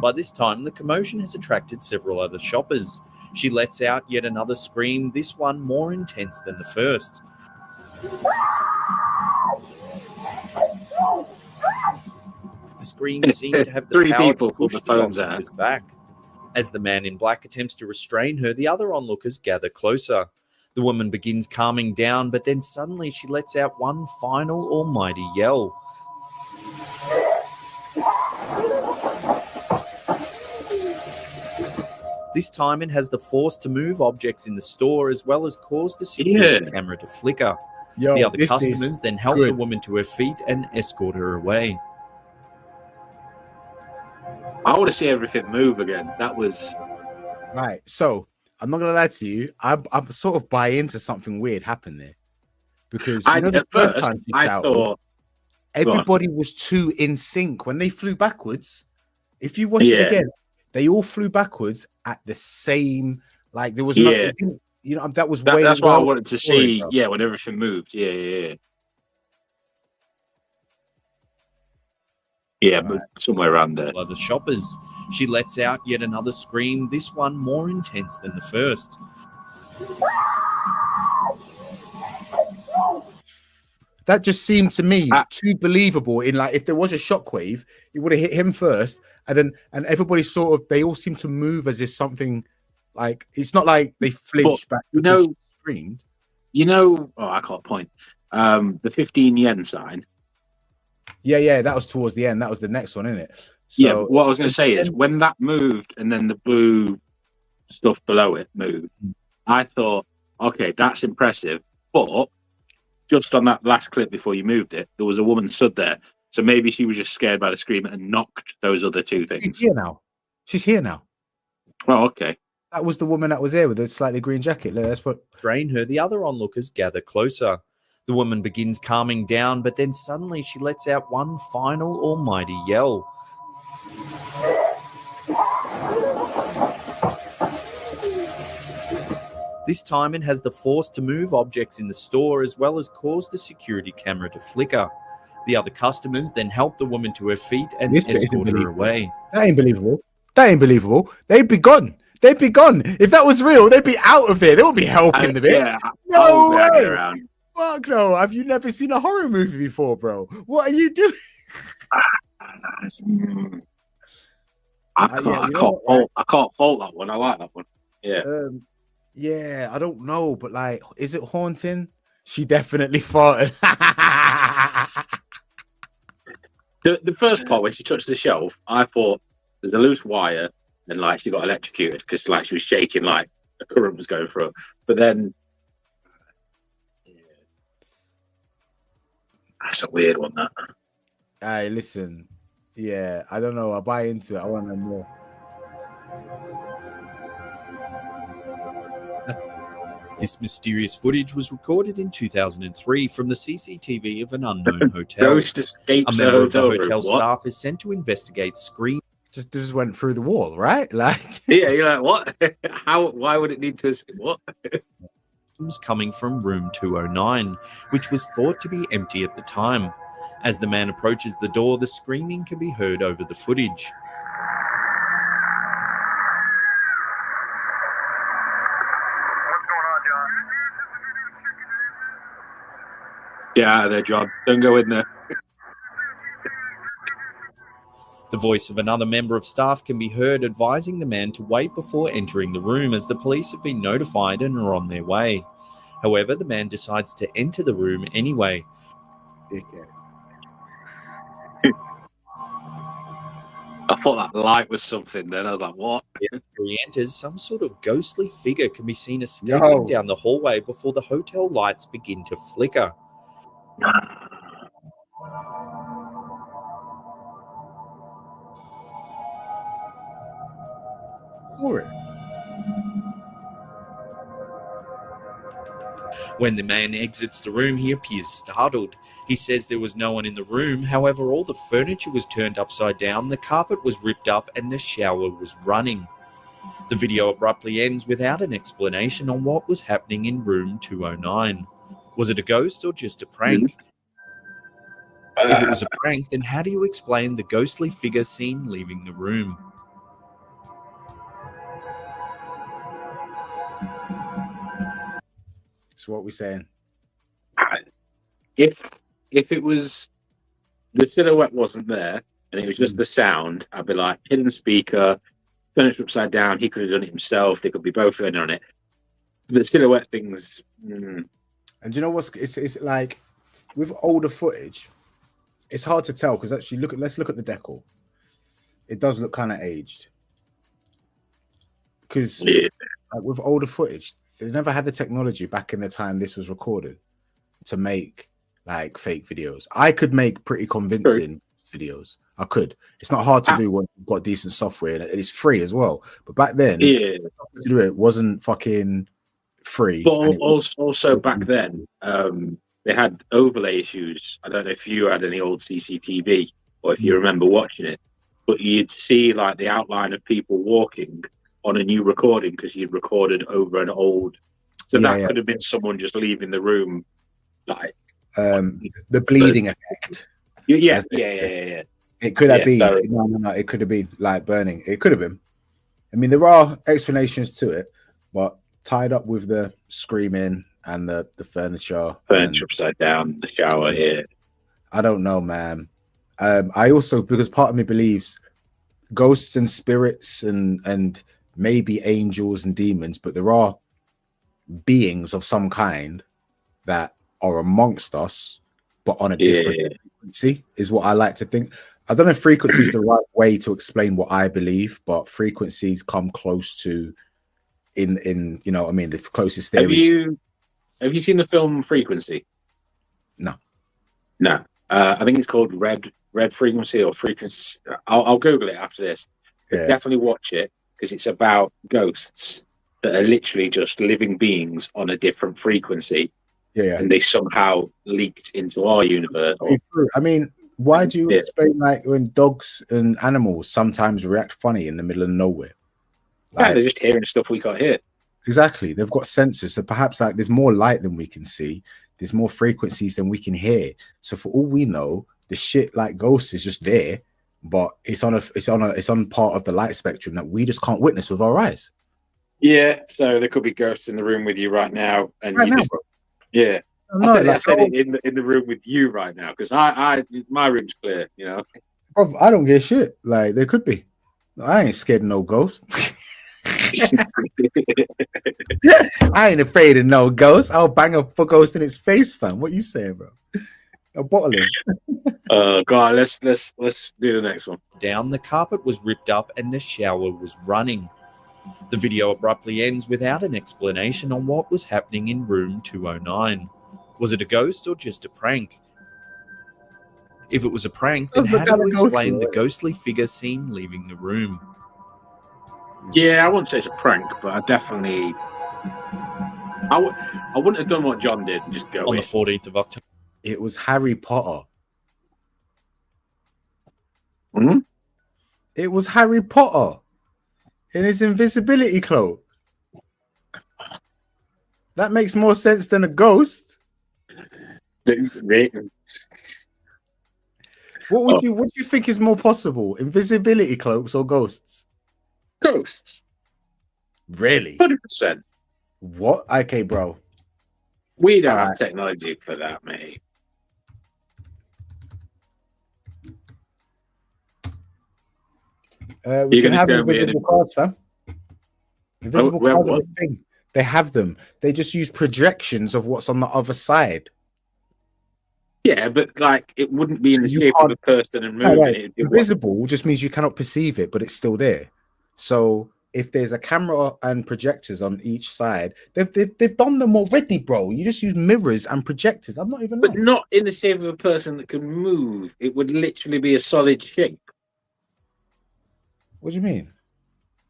By this time, the commotion has attracted several other shoppers. She lets out yet another scream, this one more intense than the first. The screams seem to have the 3 power people to push put the the phones out. onlookers back. As the man in black attempts to restrain her, the other onlookers gather closer. The woman begins calming down, but then suddenly she lets out one final almighty yell. This time it has the force to move objects in the store as well as cause the security camera to flicker. The other customers then help the woman to her feet and escort her away. I want to see everything move again. That was... Right, so I'm not going to lie to you. I'm sort of buy into something weird happened there. Because at first, I thought... Everybody was too in sync. When they flew backwards, if you watch it again, they all flew backwards at the same, like there was nothing, that was way. That's why I wanted to see, when everything moved. Yeah, but somewhere around there. By the shoppers, she lets out yet another scream, this one more intense than the first. That just seemed to me too believable. In like, if there was a shockwave, it would have hit him first, and everybody sort of, they all seem to move as if something, like, it's not like they flinched back because she screamed. I can't point. The 15 yen sign. Yeah, that was towards the end. That was the next one, isn't it? So, yeah, what I was going to say is when that moved and then the blue stuff below it moved, I thought, okay, that's impressive. But just on that last clip before you moved it, there was a woman stood there. So maybe she was just scared by the scream and knocked those other two things. She's here now. Oh, okay. That was the woman that was there with the slightly green jacket. Let's put. Drain her, the other onlookers gather closer. The woman begins calming down, but then suddenly she lets out one final almighty yell. This time it has the force to move objects in the store as well as cause the security camera to flicker. The other customers then help the woman to her feet and escort her away. That ain't believable. They'd be gone. If that was real, they'd be out of there. They wouldn't be helping the bit. Yeah, no way. Fuck no. Have you never seen a horror movie before, bro? What are you doing? I can't fault that one. I like that one. Yeah. Yeah, I don't know, but like, is it haunting? She definitely farted. The first part when she touched the shelf, I thought there's a loose wire and like she got electrocuted because like she was shaking, like the current was going through her. But then, that's a weird one. That. Hey, listen. Yeah, I don't know. I buy into it. I want to know more. This mysterious footage was recorded in 2003 from the CCTV of an unknown hotel. A member of the hotel staff is sent to investigate screams. Just went through the wall, right? Like, yeah, you're like, what? How? Why would it need to? What? Coming from room 209, which was thought to be empty at the time. As the man approaches the door, the screaming can be heard over the footage. Get out of there, John. Don't go in there. The voice of another member of staff can be heard advising the man to wait before entering the room as the police have been notified and are on their way. However, the man decides to enter the room anyway. I thought that light was something then. I was like, what? After he enters, some sort of ghostly figure can be seen escaping down the hallway before the hotel lights begin to flicker. When the man exits the room, he appears startled. He says there was no one in the room. However, all the furniture was turned upside down, the carpet was ripped up, and the shower was running. The video abruptly ends without an explanation on what was happening in room 209. Was it a ghost or just a prank? If it was a prank, then how do you explain the ghostly figure seen leaving the room? So what we're saying? If it was the silhouette wasn't there and it was just the sound, I'd be like, hidden speaker, furniture upside down. He could have done it himself. They could be both in on it. The silhouette things. And do you know what's it's like with older footage? It's hard to tell because actually let's look at the decor. It does look kind of aged because with older footage, they never had the technology back in the time this was recorded to make like fake videos. I could make pretty convincing videos. I could. It's not hard to do when you've got decent software and it's free as well. But back then, to do it wasn't fucking free. But also back then, they had overlay issues. I don't know if you had any old CCTV or if you remember watching it, but you'd see like the outline of people walking on a new recording because you'd recorded over an old. So that could have been someone just leaving the room, like the bleeding effect. Yeah. It could have been. No, it could have been like burning. It could have been. I mean, there are explanations to it, but tied up with the screaming and the furniture. Furniture upside down, the shower here. I don't know, man. I also, because part of me believes ghosts and spirits and maybe angels and demons, but there are beings of some kind that are amongst us, but on a different frequency, is what I like to think. I don't know if frequency is the right way to explain what I believe, but frequencies come close to in you know what I mean, the closest theory. Have you seen the film Frequency? No. I think it's called Red Frequency or Frequency. I'll Google it after this. But definitely watch it, because it's about ghosts that are literally just living beings on a different frequency. Yeah. And they somehow leaked into our universe. I mean, why do you explain like when dogs and animals sometimes react funny in the middle of nowhere? Like, they're just hearing stuff we can't hear. Exactly. They've got sensors. So perhaps like there's more light than we can see. There's more frequencies than we can hear. So for all we know, the shit like ghosts is just there, but it's on part of the light spectrum that we just can't witness with our eyes. Yeah. So there could be ghosts in the room with you right now, and right you now, just, yeah. No, I said it in the room with you right now, because my room's clear, you know. Bro, I don't give a shit. Like there could be. I ain't scared of no ghost. I ain't afraid of no ghost. I'll bang a ghost in its face, fam. What you saying, bro? A bottle him. Go on, let's do the next one. Down, the carpet was ripped up and the shower was running. The video abruptly ends without an explanation on what was happening in room 209. Was it a ghost or just a prank? If it was a prank, then how do you explain the ghostly figure seen leaving the room? Yeah, I wouldn't say it's a prank, but I definitely... I wouldn't have done what John did and just go on the 14th of October. It was Harry Potter. Hmm? It was Harry Potter in his invisibility cloak. That makes more sense than a ghost. What do you think is more possible? Invisibility cloaks or ghosts? Ghosts. Really? 100%. What? Okay, bro. We don't have technology for that, mate. We can have invisible cards, fam. Invisible cards are a thing. They have them. They just use projections of what's on the other side. Yeah, but like it wouldn't be in the shape of a person and moving. Right. Invisible just means you cannot perceive it, but it's still there. So if there's a camera and projectors on each side, they've done them already, bro. You just use mirrors and projectors. I'm not even. But not in the shape of a person that can move. It would literally be a solid shape. What do you mean?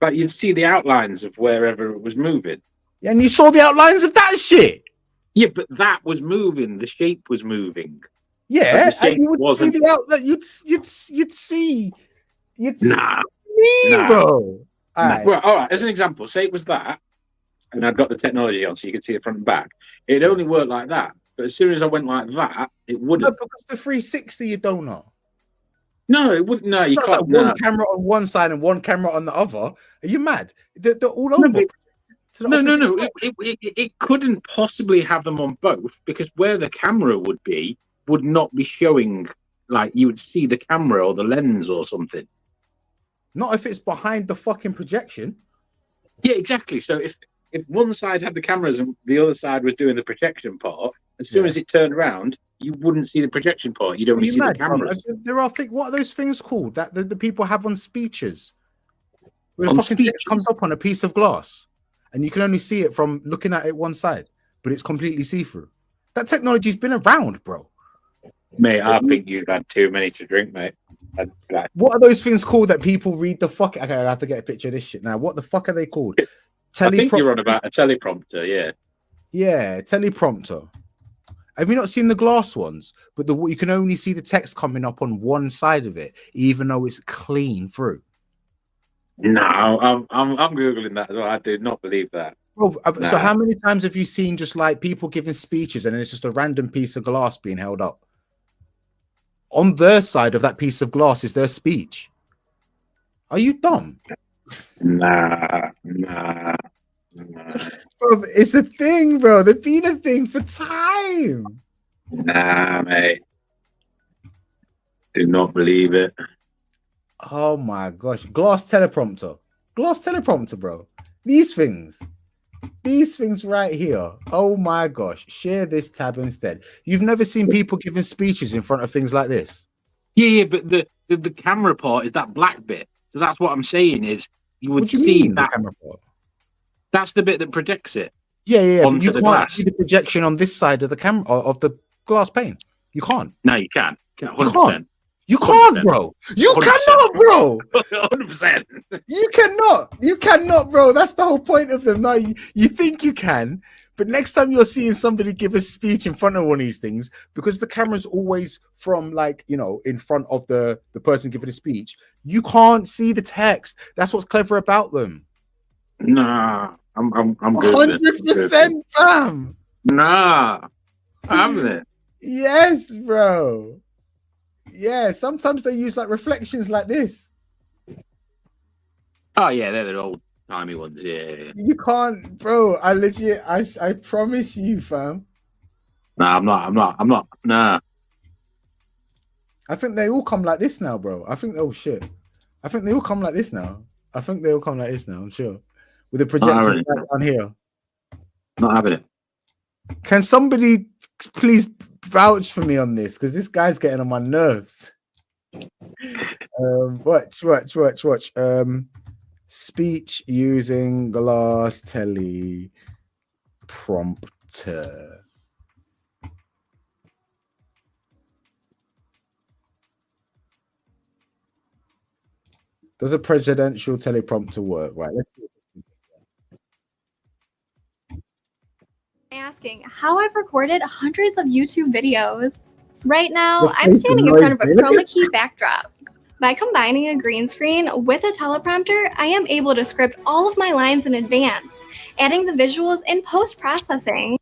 Like you'd see the outlines of wherever it was moving. Yeah, and you saw the outlines of that shit. Yeah, but that was moving. The shape was moving. Yeah, and you would see the outline. Nah, bro. Well, all right. As an example, say it was that, and I've got the technology on, so you could see it front and back. It'd only work like that. But as soon as I went like that, it wouldn't. No, because the 360, you don't know. No, it wouldn't. No, you can't. Like one camera on one side and one camera on the other. Are you mad? They're all over. No. It couldn't possibly have them on both, because where the camera would be would not be showing. Like you would see the camera or the lens or something. Not if it's behind the fucking projection. Yeah, exactly. So if one side had the cameras and the other side was doing the projection part, as soon as it turned around, you wouldn't see the projection part. You'd only see the cameras. There are what are those things called that the people have on speeches? Where the fucking text comes up on a piece of glass, and you can only see it from looking at it one side, but it's completely see-through. That technology's been around, bro. Mate, I think you've had too many to drink, mate. What are those things called that people read the fuck? Okay, I have to get a picture of this shit now. What the fuck are they called? I think you're on about a teleprompter, yeah. Yeah, teleprompter. Have you not seen the glass ones? But you can only see the text coming up on one side of it, even though it's clean through. No, I'm googling that as well. I do not believe that. Bro, so how many times have you seen just like people giving speeches and it's just a random piece of glass being held up? On their side of that piece of glass is their speech. Are you dumb? Nah. Bro, it's a thing, bro. They've been a thing for time. Nah, mate. Do not believe it. Oh my gosh. Glass teleprompter. Glass teleprompter, bro. These things right here. Oh my gosh. Share this tab instead. You've never seen people giving speeches in front of things like this. Yeah, but the camera part is that black bit. So that's what I'm saying is you would see that. The camera part? That's the bit that projects it. Yeah. But you can't glass. see the projection on this side of the camera of the glass pane. You can't. No, you can. 100%. You can't. You can't, bro. You 100%. Cannot, bro. 100%. You cannot, bro. That's the whole point of them. No, you think you can, but next time you're seeing somebody give a speech in front of one of these things, because the camera's always from, like, you know, in front of the person giving a speech, you can't see the text. That's what's clever about them. Nah, I'm good. 100%, fam. Nah, I'm it. Yes, bro. Yeah, sometimes they use like reflections like this. Oh yeah, they're the old timey ones. Yeah. You can't, bro. I promise you, fam. Nah, I'm not. Nah. I think they all come like this now, bro. I think they all come like this now. I'm sure. With the projections down here. Not having it. Can somebody please vouch for me on this? Because this guy's getting on my nerves. Watch. Speech using glass teleprompter. Does a presidential teleprompter work? Right, let's see. Asking how I've recorded hundreds of YouTube videos. Right now, I'm standing in front of a chroma key backdrop. By combining a green screen with a teleprompter, I am able to script all of my lines in advance, adding the visuals in post-processing.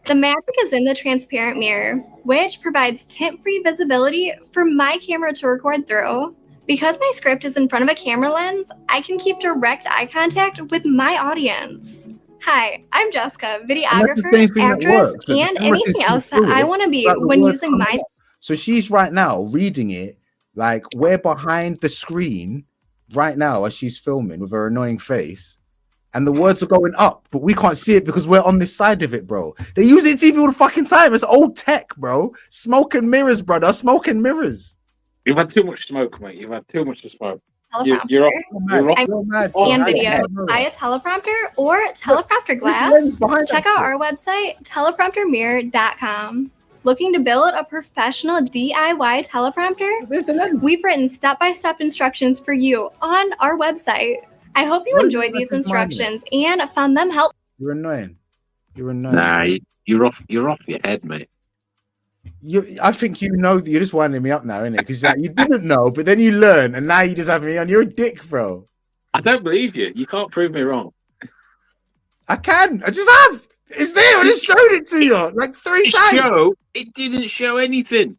The magic is in the transparent mirror, which provides tint-free visibility for my camera to record through. Because my script is in front of a camera lens, I can keep direct eye contact with my audience. Hi, I'm Jessica, videographer, actress, and anything else that I want to be when using my... So she's right now reading it, like we're behind the screen right now as she's filming with her annoying face, and the words are going up, but we can't see it because we're on this side of it, bro. They use it TV all the fucking time. It's old tech, bro. Smoke and mirrors, brother. Smoke and mirrors. You've had too much smoke, mate. You've had too much to smoke. You're off. And video via teleprompter or teleprompter glass. Check out our website, telepromptermirror.com. Looking to build a professional DIY teleprompter? We've written step-by-step instructions for you on our website. I hope you enjoyed these instructions and found them helpful. You're annoying. Nah, you're off your head, mate. I think you know that you're just winding me up now, innit? Because like, you didn't know, but then you learn, and now you just have me on. You're a dick, bro. I don't believe you. You can't prove me wrong. I can. I just have. It's there. I just showed it to you like 3 times. It didn't show anything.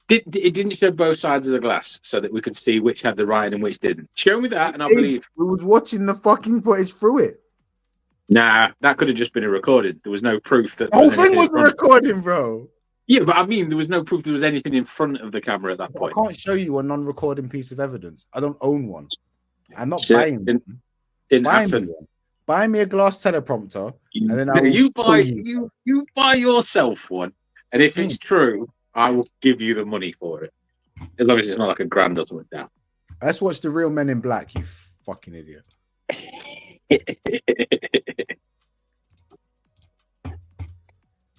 It didn't show both sides of the glass so that we could see which had the right and which didn't. Show me that, and I'll believe. We was watching the fucking footage through it. Nah, that could have just been a recording. There was no proof that the whole thing was a recording, bro. Yeah, but I mean, there was no proof there was anything in front of the camera at that point. I can't show you a non-recording piece of evidence. I don't own one. I'm not buying one. Didn't happen. Buy me a glass teleprompter, and then you buy yourself one, and if it's true, I will give you the money for it, as long as it's not like a grand or something down. Let's watch The Real Men in Black. You fucking idiot.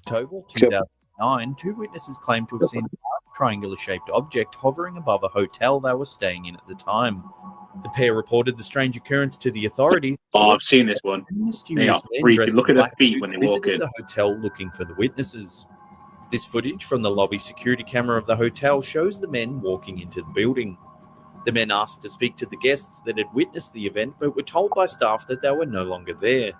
October 2009, 2 witnesses claimed to have seen a triangular-shaped object hovering above a hotel they were staying in at the time. The pair reported the strange occurrence to the authorities. Oh, I've seen this one. Look at their feet when they walk in. The hotel looking for the witnesses. This footage from the lobby security camera of the hotel shows the men walking into the building. The men asked to speak to the guests that had witnessed the event, but were told by staff that they were no longer there.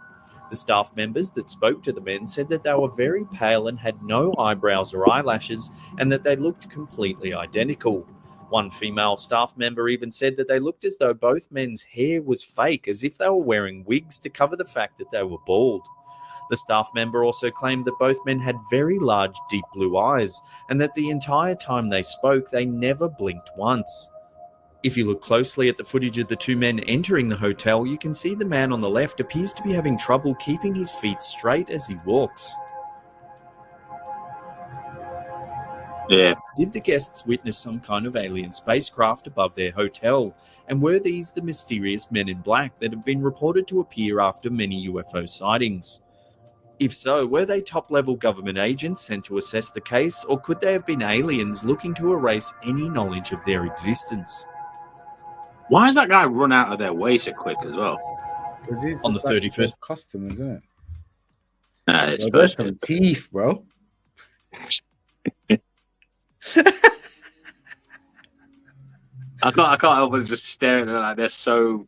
The staff members that spoke to the men said that they were very pale and had no eyebrows or eyelashes, and that they looked completely identical. One female staff member even said that they looked as though both men's hair was fake, as if they were wearing wigs to cover the fact that they were bald. The staff member also claimed that both men had very large, deep blue eyes, and that the entire time they spoke, they never blinked once. If you look closely at the footage of the two men entering the hotel, you can see the man on the left appears to be having trouble keeping his feet straight as he walks. Yeah. Did the guests witness some kind of alien spacecraft above their hotel? And were these the mysterious men in black that have been reported to appear after many UFO sightings? If so, were they top-level government agents sent to assess the case, or could they have been aliens looking to erase any knowledge of their existence? Why has that guy run out of their way so quick as well? On the 31st, custom, isn't it? It's those some teeth, bro. I can't help but just staring at them like they're so.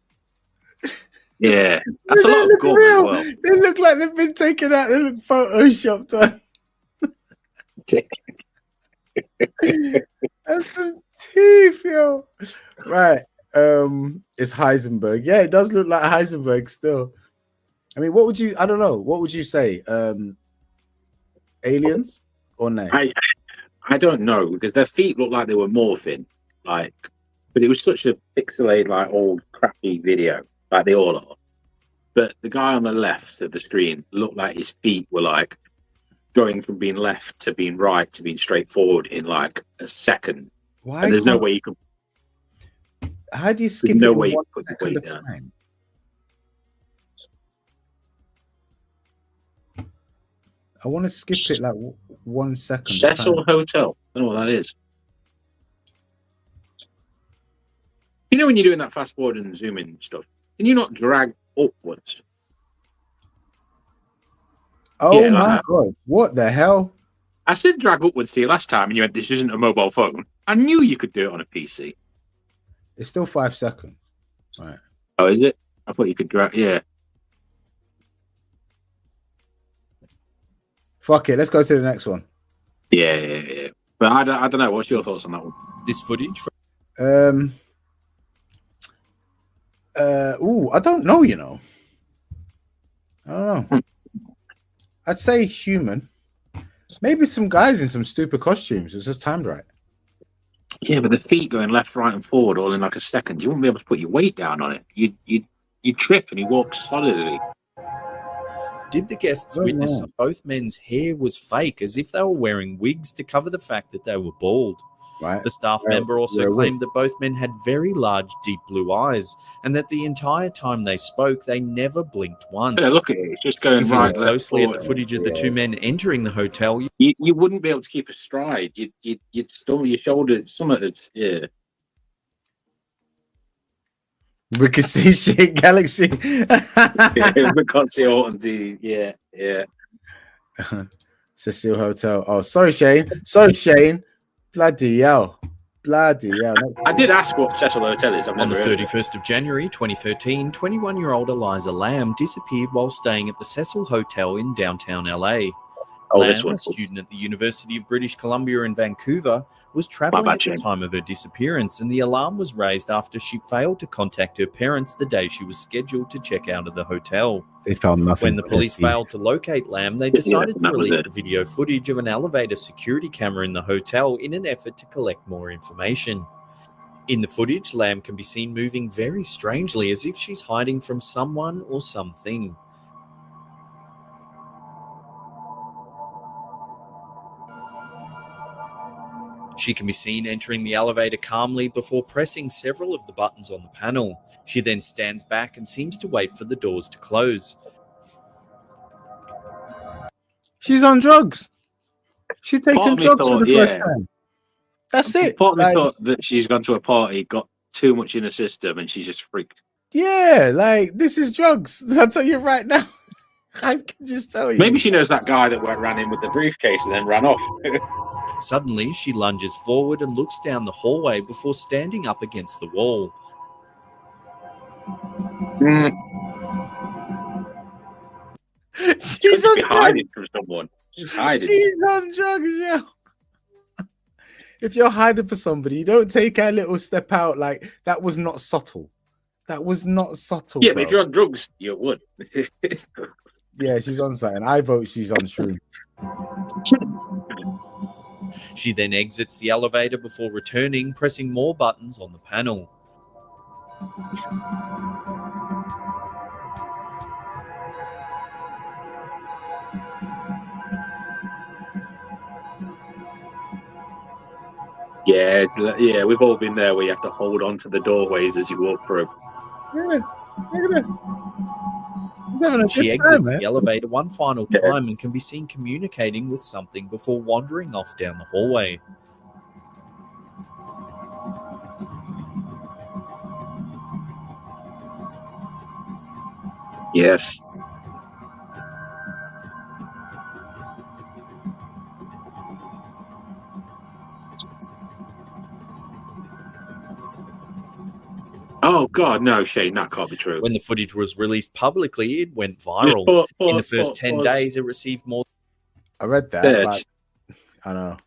Yeah, that's a lot of gum as well. They look like they've been taken out. They look photoshopped on. That's some teeth, yo. Right. It's Heisenberg. Yeah, it does look like Heisenberg still. I mean, what would you? I don't know. What would you say? Aliens or no? I don't know, because their feet look like they were morphing, like, but it was such a pixelated, like, old crappy video, like they all are. But the guy on the left of the screen looked like his feet were like going from being left to being right to being straight forward in like a second. Why? And there's no way you could. How do you skip no it way in you 1 put the second weight at a down. time? I want to skip it like 1 second. Cecil Hotel. I don't know what that is. You know when you're doing that fast forward and zoom in stuff, can you not drag upwards? Oh Yeah, my like god! What the hell? I said drag upwards to you last time, and you went, "This isn't a mobile phone." I knew you could do it on a PC. It's still 5 seconds. All right. Oh, is it? I thought you could drag. Yeah. Fuck it. Let's go to the next one. Yeah. But I don't know. What's your thoughts on that one? this footage. I don't know, you know. I don't know. I'd say human. Maybe some guys in some stupid costumes. It's just timed right. Yeah, but the feet going left, right, and forward all in like a second. You wouldn't be able to put your weight down on it. You trip and you walk solidly. Did the guests witness that both men's hair was fake, as if they were wearing wigs to cover the fact that they were bald? Right. The staff member also claimed that both men had very large, deep blue eyes, and that the entire time they spoke, they never blinked once. Yeah, look at it. It's just going if you right look closely at the footage of the two men entering the hotel, you wouldn't be able to keep a stride. You'd stumble your shoulder, something. Yeah. We can see shit, Galaxy. We can't see Autumn D. Yeah. Cecil Hotel. Oh, sorry, Shane. Bloody hell. I did ask what Cecil Hotel is. On the 31st of January 2013, 21-year-old Eliza Lamb disappeared while staying at the Cecil Hotel in downtown LA. Lamb, a student at the University of British Columbia in Vancouver, was traveling at the time of her disappearance, and the alarm was raised after she failed to contact her parents the day she was scheduled to check out of the hotel. They found nothing. When the police failed to locate Lamb, they decided to release the video footage of an elevator security camera in the hotel in an effort to collect more information. In the footage, Lamb can be seen moving very strangely, as if she's hiding from someone or something. She can be seen entering the elevator calmly before pressing several of the buttons on the panel. She then stands back and seems to wait for the doors to close. She's on drugs. She's taking drugs for the first time. That's it. Part of me thought that she's gone to a party, got too much in her system, and she's just freaked. Yeah, like, this is drugs. I'll tell you right now. I can just tell you. Maybe she knows that guy that ran in with the briefcase and then ran off. Suddenly, she lunges forward and looks down the hallway before standing up against the wall. She's hiding from someone. She's hiding. She's on drugs, yeah. if you're hiding for somebody, you don't take a little step out. Like that was not subtle. That was not subtle. Yeah, bro. but if you're on drugs, you would. Yeah, she's on something. I vote she's on shroom. She then exits the elevator before returning, pressing more buttons on the panel. Yeah, we've all been there where you have to hold on to the doorways as you walk through. Yeah, look at that. She exits the elevator one final time and can be seen communicating with something before wandering off down the hallway. Yes. Oh, God, no, Shane, that can't be true. When the footage was released publicly, it went viral. In the first 10 days, it received more... I read that, but I know.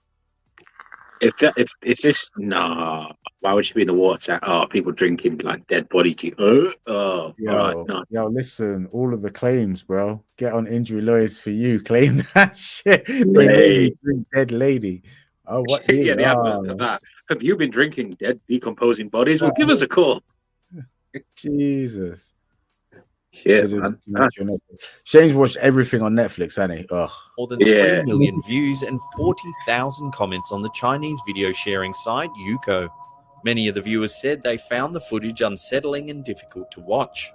If this... Nah, why would she be in the water? Oh, people drinking, like, dead body juice. Oh, all right, no. Yo, listen, all of the claims, bro. Get on injury lawyers for you. Claim that shit. They drink dead lady. Oh, what? Yeah, the advert for that. Have you been drinking dead, decomposing bodies? Well, give us a call. Jesus. Shit, man. Shane's watched everything on Netflix, hasn't he? Ugh. More than 3 million views and 40,000 comments on the Chinese video sharing site Youko. Many of the viewers said they found the footage unsettling and difficult to watch.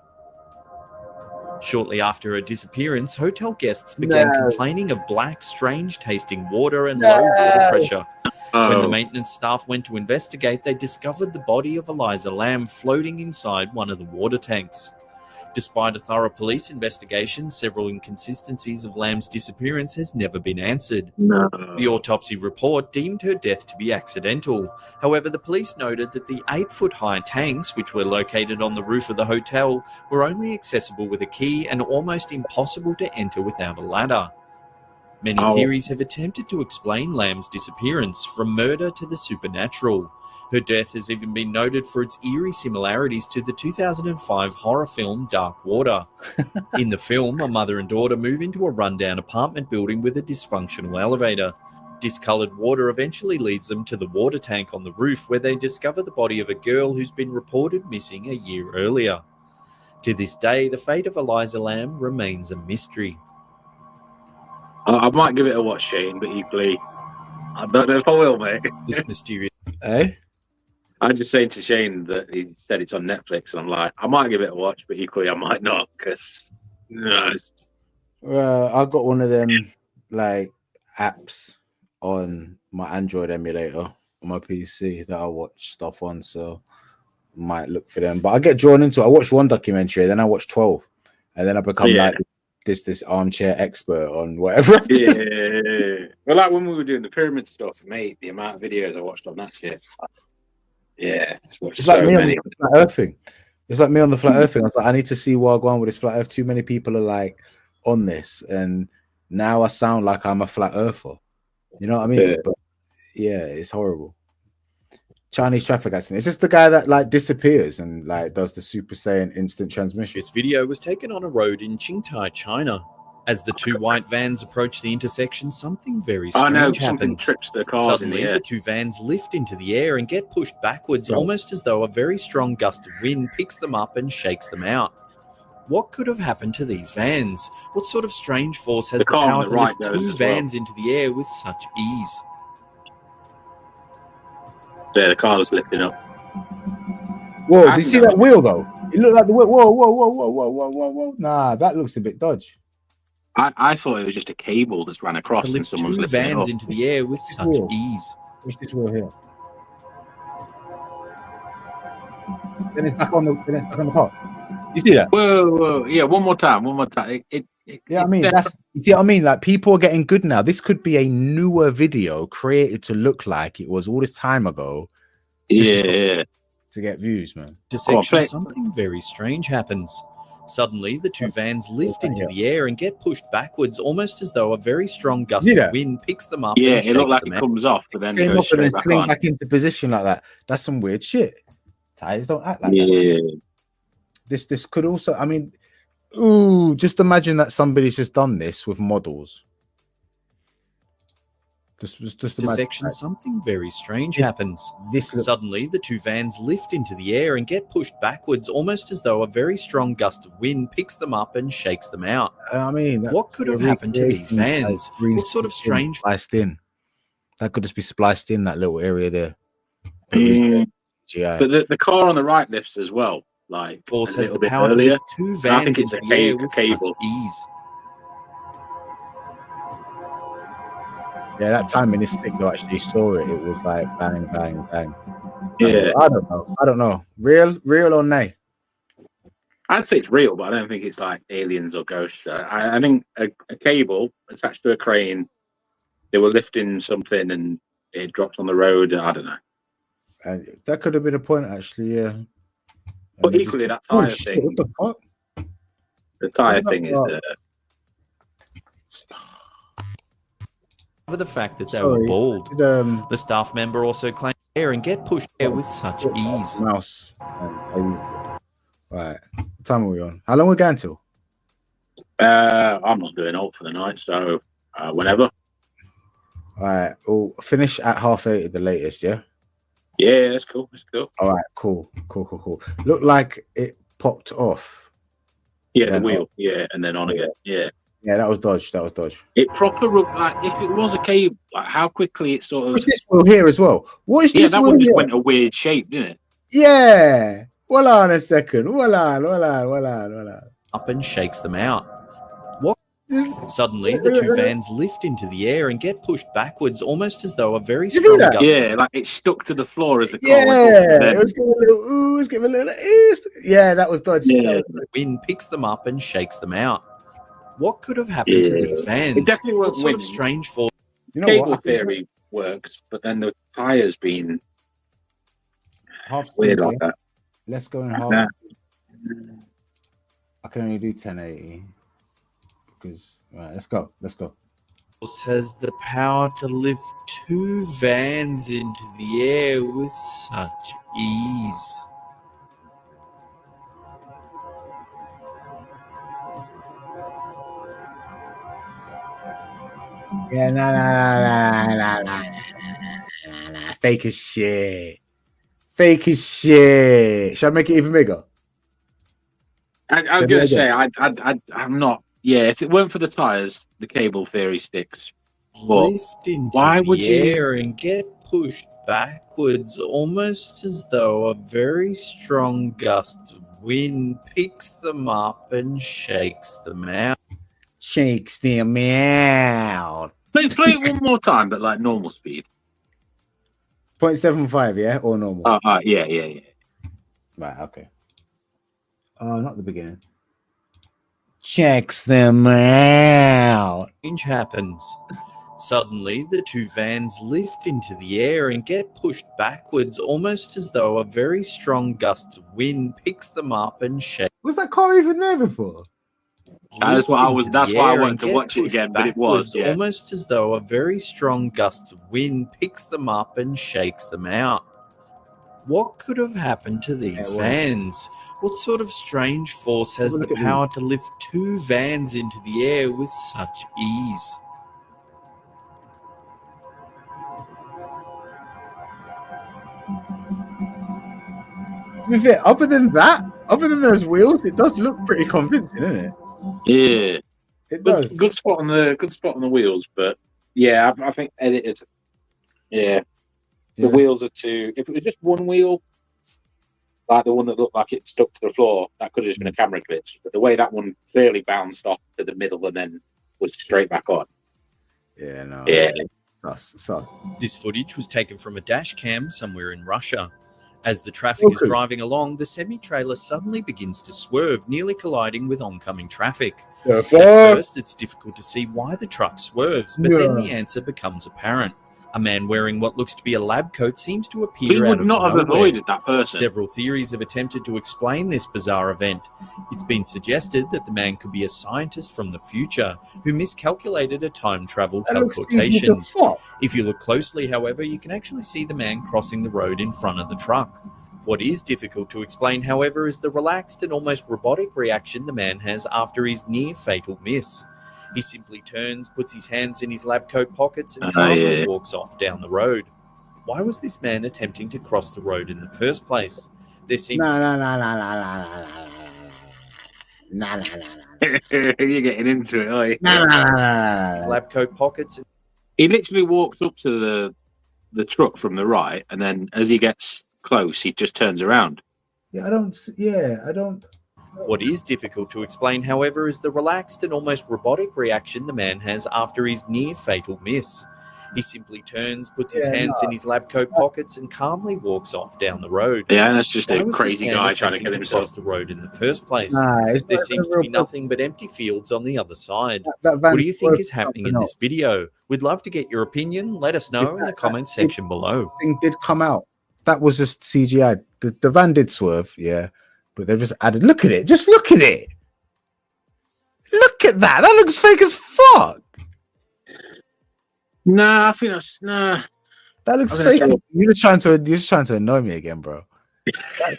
Shortly after her disappearance, hotel guests began complaining of black, strange-tasting water and low water pressure. When the maintenance staff went to investigate, they discovered the body of Eliza Lamb floating inside one of the water tanks. Despite a thorough police investigation, several inconsistencies of Lamb's disappearance has never been answered. The autopsy report deemed her death to be accidental. However, the police noted that the 8-foot-high tanks, which were located on the roof of the hotel, were only accessible with a key and almost impossible to enter without a ladder. Many theories have attempted to explain Lamb's disappearance, from murder to the supernatural. Her death has even been noted for its eerie similarities to the 2005 horror film Dark Water. In the film, a mother and daughter move into a rundown apartment building with a dysfunctional elevator. Discoloured water eventually leads them to the water tank on the roof, where they discover the body of a girl who's been reported missing a year earlier. To this day, the fate of Eliza Lamb remains a mystery. I might give it a watch, Shane, but equally, I don't know if I will, mate. This mysterious... I'm just saying to Shane that he said it's on Netflix, and I'm like, I might give it a watch, but equally I might not, because Well, I got one of them like apps on my Android emulator on my PC that I watch stuff on, so might look for them. But I get drawn into it. I watch one documentary, then I watch 12, and then I become like this armchair expert on whatever. Well, like when we were doing the pyramid stuff, mate, the amount of videos I watched on that shit. Yeah, it's like me on the flat earth thing. It's like me on the flat earth thing. I was like, I need to see what I go on with this flat earth. Too many people are like on this, and now I sound like I'm a flat earther. You know what I mean? Yeah. But yeah, it's horrible. Chinese traffic accident. It's just the guy that like disappears and like does the Super Saiyan instant transmission. This video was taken on a road in Qingdao, China. As the two white vans approach the intersection, something very strange happens. Trips the cars Suddenly, in the air. The two vans lift into the air and get pushed backwards, almost as though a very strong gust of wind picks them up and shakes them out. What could have happened to these vans? What sort of strange force has the power to lift two vans into the air with such ease? Yeah, the car was lifting up. Whoa, did you see that wheel though? It looked like the wheel. Whoa. Nah, that looks a bit dodgy. I thought it was just a cable that's ran across to lift and someone's two lifting vans it up. into the air with such ease. What's this wheel here? Then it's back on the car. You see that? Whoa. Yeah, one more time. I mean, you see what I mean? Like, people are getting good now. This could be a newer video created to look like it was all this time ago. To get views, man. Something very strange happens. Suddenly, the two vans lift into the air and get pushed backwards, almost as though a very strong gust of wind picks them up and it shakes looked like them it out. comes off, but then Came goes up and straight then back sling on. back into position like that. That's some weird shit. Tires don't act like that. Yeah. This could also, I mean, ooh, just imagine that somebody's just done this with models. Just Intersection, something very strange happens. Suddenly, the two vans lift into the air and get pushed backwards, almost as though a very strong gust of wind picks them up and shakes them out. I mean, what could have happened to these vans? What sort of strange spliced in? That could just be spliced in that little area there. But the car on the right lifts as well. Like force has the power to lift two vans I think it's into a the air with cable. such ease. Yeah, that time in this signal actually saw it. It was like bang, bang, bang. Yeah, I don't know. Real or nay? I'd say it's real, but I don't think it's like aliens or ghosts. I think a cable attached to a crane. They were lifting something and it dropped on the road. I don't know. That could have been a point, actually. Yeah. But equally, that tire thing. What the fuck? The tire thing is. Over the fact that they were bald. The staff member also claimed air and get pushed there with such ease. Mouse. Right. What time are we on? How long are we going till? I'm not doing alt for the night, so whenever. All right. We'll finish at 8:30 at the latest, yeah? Yeah, that's cool. That's cool. All right. Cool. Looked like it popped off. Yeah, the wheel. Yeah, and then on again. Yeah. Yeah, that was dodge. It proper looked like if it was a cable, like how quickly it sort of. What's this wheel here as well? What is this? Yeah, that one just went a weird shape, didn't it? Yeah. Hold on a second. Hold on. Up and shakes them out. What? Suddenly, the two vans lift into the air and get pushed backwards, almost as though a very strong gust. Yeah, like it stuck to the floor as the car went up. It was giving a little ooh, it was giving a little ooh. Yeah, that was dodge. Yeah. The wind picks them up and shakes them out. What could have happened to these vans? It definitely what sort of strange force? Cable theory works, but then the tires being weird like that. Let's go in half. I can only do 1080 because right. Let's go. Force has the power to lift two vans into the air with such ease. Yeah, nah. Fake as shit. Should I make it even bigger? I was going to say, I'm not. Yeah, if it weren't for the tires, the cable theory sticks. But lift into why would the air and get pushed backwards, almost as though a very strong gust of wind picks them up and shakes them out. Shakes them out. Play it one more time, but like normal speed. 0.75, yeah, or normal. Yeah. Right, okay. Not the beginning. Checks them out. Change happens. Suddenly, the two vans lift into the air and get pushed backwards, almost as though a very strong gust of wind picks them up and shakes. Was that car even there before? That's why I wanted to watch it again, but it was almost as though a very strong gust of wind picks them up and shakes them out. What could have happened to these vans? What sort of strange force has the power to lift two vans into the air with such ease? Other than those wheels, it does look pretty convincing, doesn't it? Yeah, it does. Good spot on the wheels, but yeah, I think edited. Yeah, the wheels are too. If it was just one wheel, like the one that looked like it stuck to the floor, that could have just been a camera glitch. But the way that one clearly bounced off to the middle and then was straight back on. Yeah, no. Yeah. Sus. This footage was taken from a dash cam somewhere in Russia. As the traffic is driving along, the semi-trailer suddenly begins to swerve, nearly colliding with oncoming traffic. At first, it's difficult to see why the truck swerves, but then the answer becomes apparent. A man wearing what looks to be a lab coat seems to appear He out would of not have nowhere. avoided that person. Several theories have attempted to explain this bizarre event. It's been suggested that the man could be a scientist from the future who miscalculated a time travel teleportation. If you look closely, however, you can actually see the man crossing the road in front of the truck. What is difficult to explain, however, is the relaxed and almost robotic reaction the man has after his near-fatal miss. He simply turns, puts his hands in his lab coat pockets, and calmly walks off down the road. Why was this man attempting to cross the road in the first place? There seems You're getting into it, are you? his lab coat pockets. He literally walks up to the truck from the right, and then as he gets close, he just turns around. I don't. What is difficult to explain, however, is the relaxed and almost robotic reaction the man has after his near-fatal miss. He simply turns, puts his hands in his lab coat pockets, and calmly walks off down the road. Yeah, that's just Why a was crazy this man guy trying to kill attempting himself. cross the road in the first place. There seems to be nothing but empty fields on the other side. That What do you think is happening in this video? We'd love to get your opinion. Let us know in the comments section below. Thing did come out. That was just CGI. The van did swerve, yeah, but they've just added. Look at it. Just look at it. Look at that. That looks fake as fuck. Nah, I think that's nah. That looks fake. You're just trying to annoy me again, bro.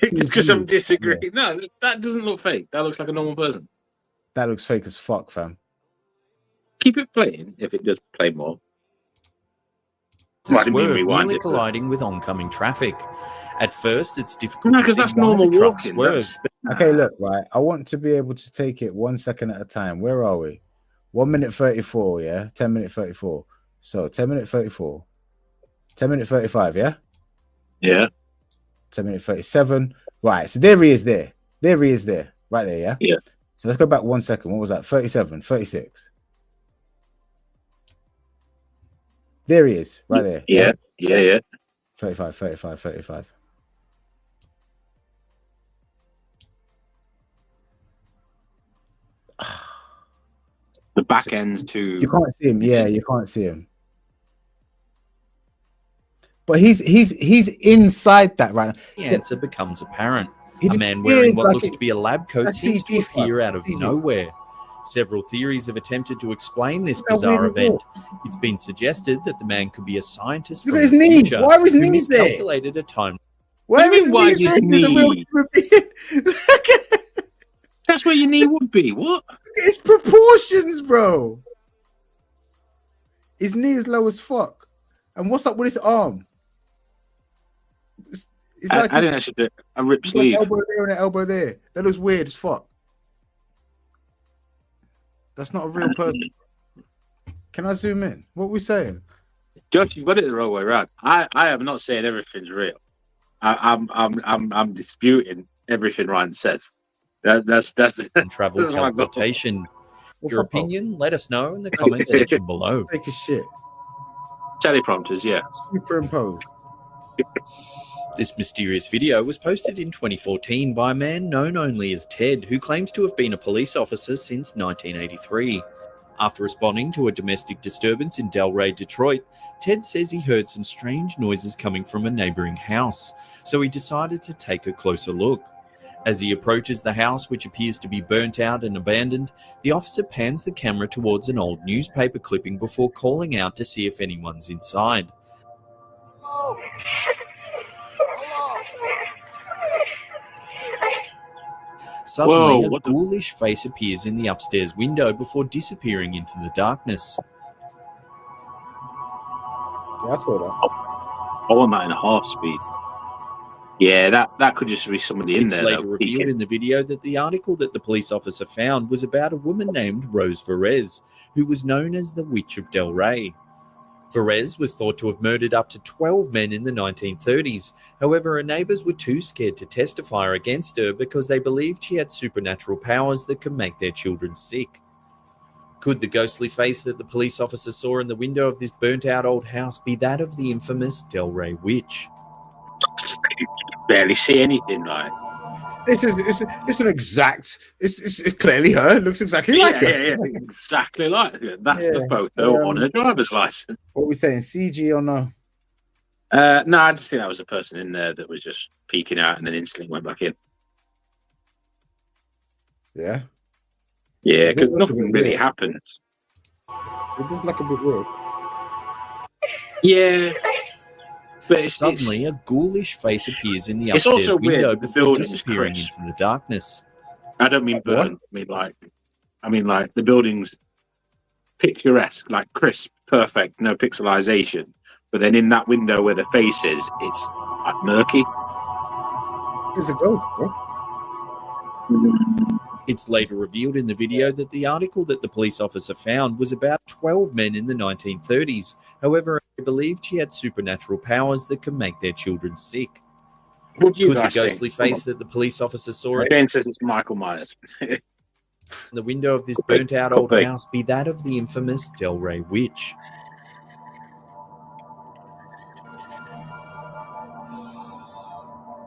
Just because I'm disagreeing. Yeah. No, that doesn't look fake. That looks like a normal person. That looks fake as fuck, fam. Keep it playing if it does play more. Swerve, nearly colliding with oncoming traffic. At first, it's difficult to see that's why normal the truck walking. swerves. Okay, look, right. I want to be able to take it 1 second at a time. Where are we? 1 minute 34, yeah? 10 minute 34. So 10 minute 34. 10 minute 35, yeah? Yeah. 10 minute 37. Right, so there he is there. There he is there. Right there, yeah? Yeah. So let's go back 1 second. What was that? 37, 36. There he is, right there. Yeah. 35, 35, 35. The back end's too. You can't see him. Yeah, you can't see him. But he's inside that right now. The answer becomes apparent. A man wearing what looks to be a lab coat seems to appear out of nowhere. Several theories have attempted to explain this bizarre event. It's been suggested that the man could be a scientist from the future who miscalculated a time. Why is his knee? That's where your knee would be. What? It's proportions, bro. His knee is low as fuck. And what's up with his arm? It's I think that should be a rip sleeve. Elbow there and an elbow there. That looks weird as fuck. That's not a real person. Can I zoom in? What are we saying? Josh, you got it the wrong way around. I am not saying everything's real. I'm disputing everything Ryan says. That's travel teleportation. Your opinion? Let us know in the comments section below. Take a shit. Teleprompters, yeah. Superimposed. This mysterious video was posted in 2014 by a man known only as Ted, who claims to have been a police officer since 1983. After responding to a domestic disturbance in Delray, Detroit, Ted says he heard some strange noises coming from a neighboring house, so he decided to take a closer look. As he approaches the house, which appears to be burnt out and abandoned, the officer pans the camera towards an old newspaper clipping before calling out to see if anyone's inside. Hello. Suddenly, a ghoulish face appears in the upstairs window before disappearing into the darkness. Yeah, I saw that. I want that in a half speed. Yeah, that could just be somebody in there. It's later revealed in the video that the article that the police officer found was about a woman named Rose Verez, who was known as the Witch of Delray. Verez was thought to have murdered up to 12 men in the 1930s. However, her neighbours were too scared to testify against her because they believed she had supernatural powers that could make their children sick. Could the ghostly face that the police officer saw in the window of this burnt-out old house be that of the infamous Delray Witch? Barely see anything, like. It's an exact. It's clearly her. It looks exactly like her. Yeah, exactly like her. That's the photo on her driver's license. What are we saying? CG or no? No, I just think that was a person in there that was just peeking out and then instantly went back in. Yeah. Yeah, because nothing really happens. It does look a bit weird. Yeah. But suddenly, a ghoulish face appears in the upstairs window before disappearing into the darkness. I don't mean burnt. I mean like the building's picturesque, like crisp, perfect, no pixelization. But then in that window where the face is, it's like murky. It's a ghost, bro. It's later revealed in the video that the article that the police officer found was about 12 men in the 1930s. However, they believed she had supernatural powers that could make their children sick. Could the ghostly face that the police officer saw Ben says it's Michael Myers. the window of this burnt-out old house be that of the infamous Delray Witch?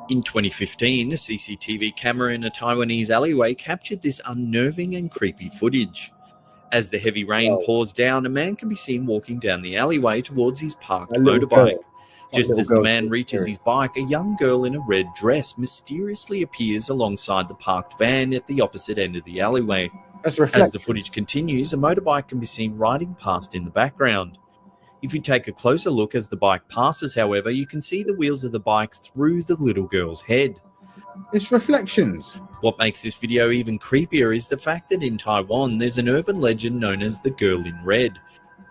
In 2015, a CCTV camera in a Taiwanese alleyway captured this unnerving and creepy footage. As the heavy rain pours down, a man can be seen walking down the alleyway towards his parked motorbike. Just as the man reaches his bike, a young girl in a red dress mysteriously appears alongside the parked van at the opposite end of the alleyway. As the footage continues, a motorbike can be seen riding past in the background. If you take a closer look as the bike passes, however, you can see the wheels of the bike through the little girl's head. It's reflections. What makes this video even creepier is the fact that in Taiwan, there's an urban legend known as the Girl in Red,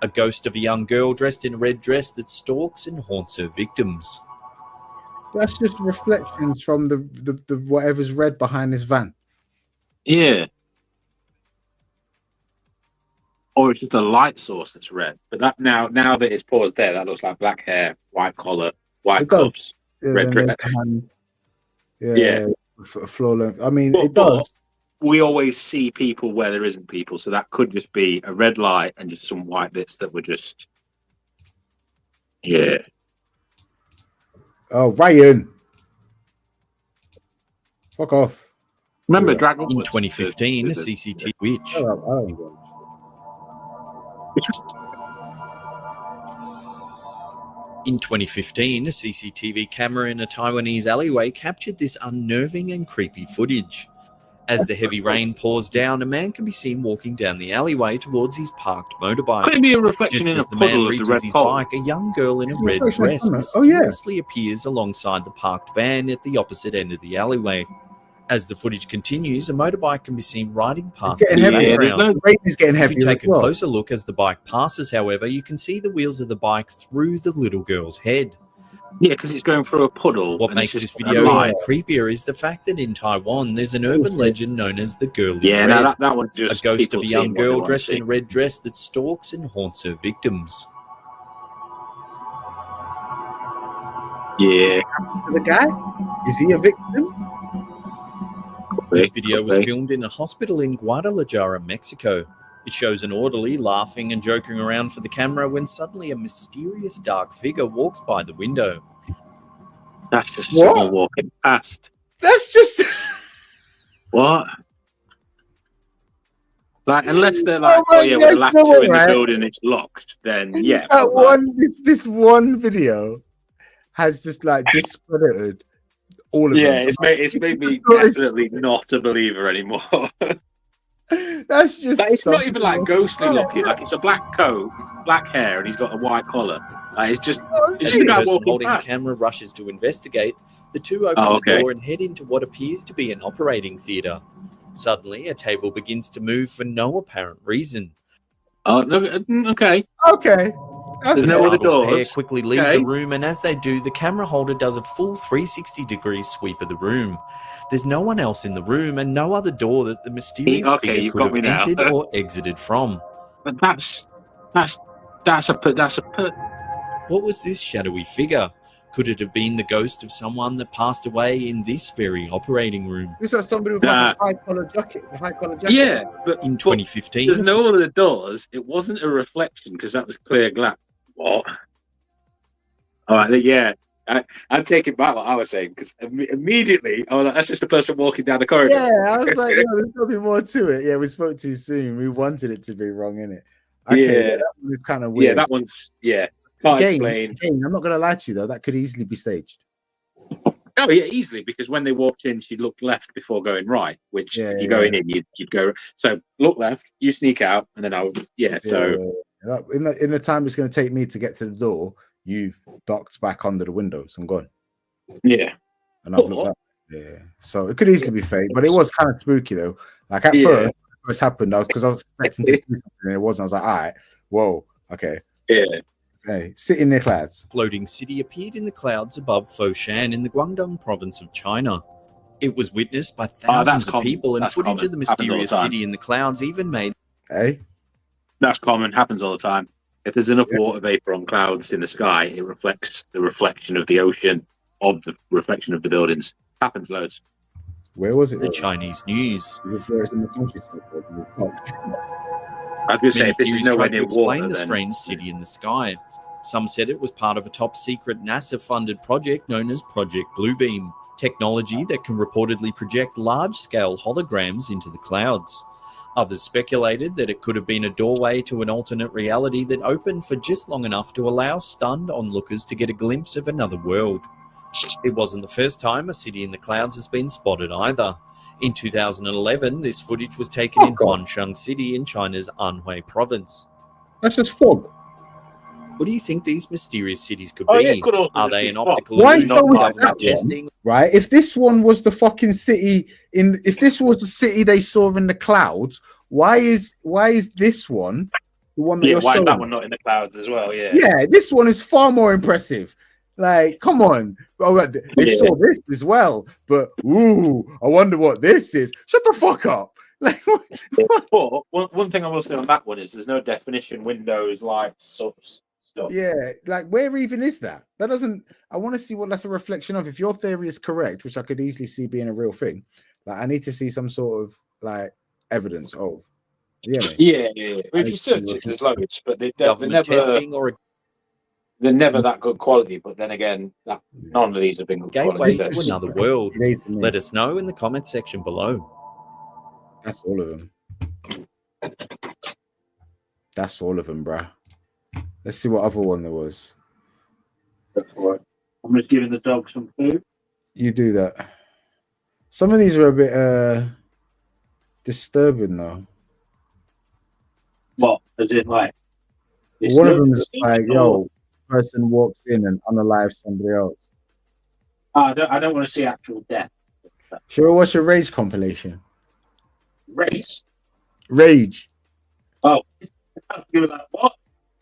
a ghost of a young girl dressed in a red dress that stalks and haunts her victims. That's just reflections from the whatever's red behind this van. Yeah. Or it's just a light source that's red. But that now that it's paused there, that looks like black hair, white collar, white gloves, red dress. Yeah. Floor length. I mean, it does. We always see people where there isn't people, so that could just be a red light and just some white bits that were just. Yeah. Oh, Ryan. Fuck off. Remember, Dragon. In 2015, a CCTV witch. In 2015, a CCTV camera in a Taiwanese alleyway captured this unnerving and creepy footage. As the heavy rain pours down, a man can be seen walking down the alleyway towards his parked motorbike. Could it be a reflection Just in as a the man puddle of the reaches red his pole? bike, a young girl in a red dress mysteriously appears alongside the parked van at the opposite end of the alleyway. As the footage continues, a motorbike can be seen riding past in the background. If you take a closer look as the bike passes, however, you can see the wheels of the bike through the little girl's head. Yeah, because it's going through a puddle. What makes this video even creepier is the fact that in Taiwan, there's an urban legend known as the Girl in Red. That one's just a ghost of a young girl dressed in in a red dress that stalks and haunts her victims. Yeah. The guy? Is he a victim? This video was filmed in a hospital in Guadalajara, Mexico. It shows an orderly laughing and joking around for the camera when suddenly a mysterious dark figure walks by the window. That's just someone walking past. That's just... What? Like, unless they're like, we're the last two in the building, it's locked, then yeah. This one video has just like discredited all of them. It's made me definitely not a believer anymore. That's just. It's not even like ghostly looking. Like it's a black coat, black hair, and he's got a white collar. Like it's just. As the person holding the camera rushes to investigate, the two open the door and head into what appears to be an operating theatre. Suddenly, a table begins to move for no apparent reason. Oh, okay. Okay. The startled pair quickly leave the room, and as they do, the camera holder does a full 360-degree sweep of the room. There's no one else in the room, and no other door that the mysterious figure could have entered or exited from. But that's a. What was this shadowy figure? Could it have been the ghost of someone that passed away in this very operating room? Is that somebody with like a high collar jacket? Yeah, but in 2015, there's no other doors. It wasn't a reflection because that was clear glass. What? All right, yeah. I'm taking back what I was saying because immediately, oh, that's just a person walking down the corridor. Yeah, I was like, there's probably more to it. Yeah, we spoke too soon. We wanted it to be wrong, innit? Okay, Yeah, that one is kind of weird. Yeah, that one's can't explain. Again, I'm not gonna lie to you though, that could easily be staged. Oh yeah, easily, because when they walked in, she'd looked left before going right. Which if you're going in, you'd go. So look left, you sneak out, and then I would in the time it's going to take me to get to the door, you've docked back under the windows and gone. Yeah, and I've looked up. Yeah, so it could easily be fake, but it was kind of spooky though. Like at first, when it first happened, I was expecting to see something, and it wasn't. I was like, all right, whoa, okay, yeah. Hey, sit in the clouds. Floating city appeared in the clouds above Foshan in the Guangdong province of China. It was witnessed by thousands of people, and footage of the mysterious city in the clouds even made. Hey, that's common. Happens all the time. If there's enough water vapor on clouds in the sky, it reflects the reflection of the ocean, of the reflection of the buildings. Happens loads. Where was it? The Chinese news. I was going to say, if this is nowhere near water, the strange city in the sky. Some said it was part of a top-secret NASA-funded project known as Project Bluebeam, technology that can reportedly project large-scale holograms into the clouds. Others speculated that it could have been a doorway to an alternate reality that opened for just long enough to allow stunned onlookers to get a glimpse of another world. It wasn't the first time a city in the clouds has been spotted either. In 2011, this footage was taken in Huangshan City in China's Anhui province. That's just fog. What do you think these mysterious cities could be? Are they an optical illusion of government testing? Right? If this one was the fucking city if this was the city they saw in the clouds, why is this one the one that you're why showing? Is that one not in the clouds as well? Yeah. Yeah, this one is far more impressive. Like, come on. They saw this as well, but I wonder what this is. Shut the fuck up. Like, but one thing I will say on that one is there's no definition, windows, lights, stuff. Yeah, like where even is that? That doesn't. I want to see what that's a reflection of. If your theory is correct, which I could easily see being a real thing, like I need to see some sort of like evidence of. Yeah. If you search it, there's loads, but they're never testing or. They're never that good quality, but then again, none of these have been good gateway quality. To another world. Let us know in the comment section below. That's all of them. That's all of them, bruh. Let's see what other one there was. I'm just giving the dog some food. You do that. Some of these are a bit disturbing though. What? As in like? One of them is like, yo, person walks in and unalives somebody else. I don't want to see actual death. Should we watch a Rage compilation? Rage. Oh, what?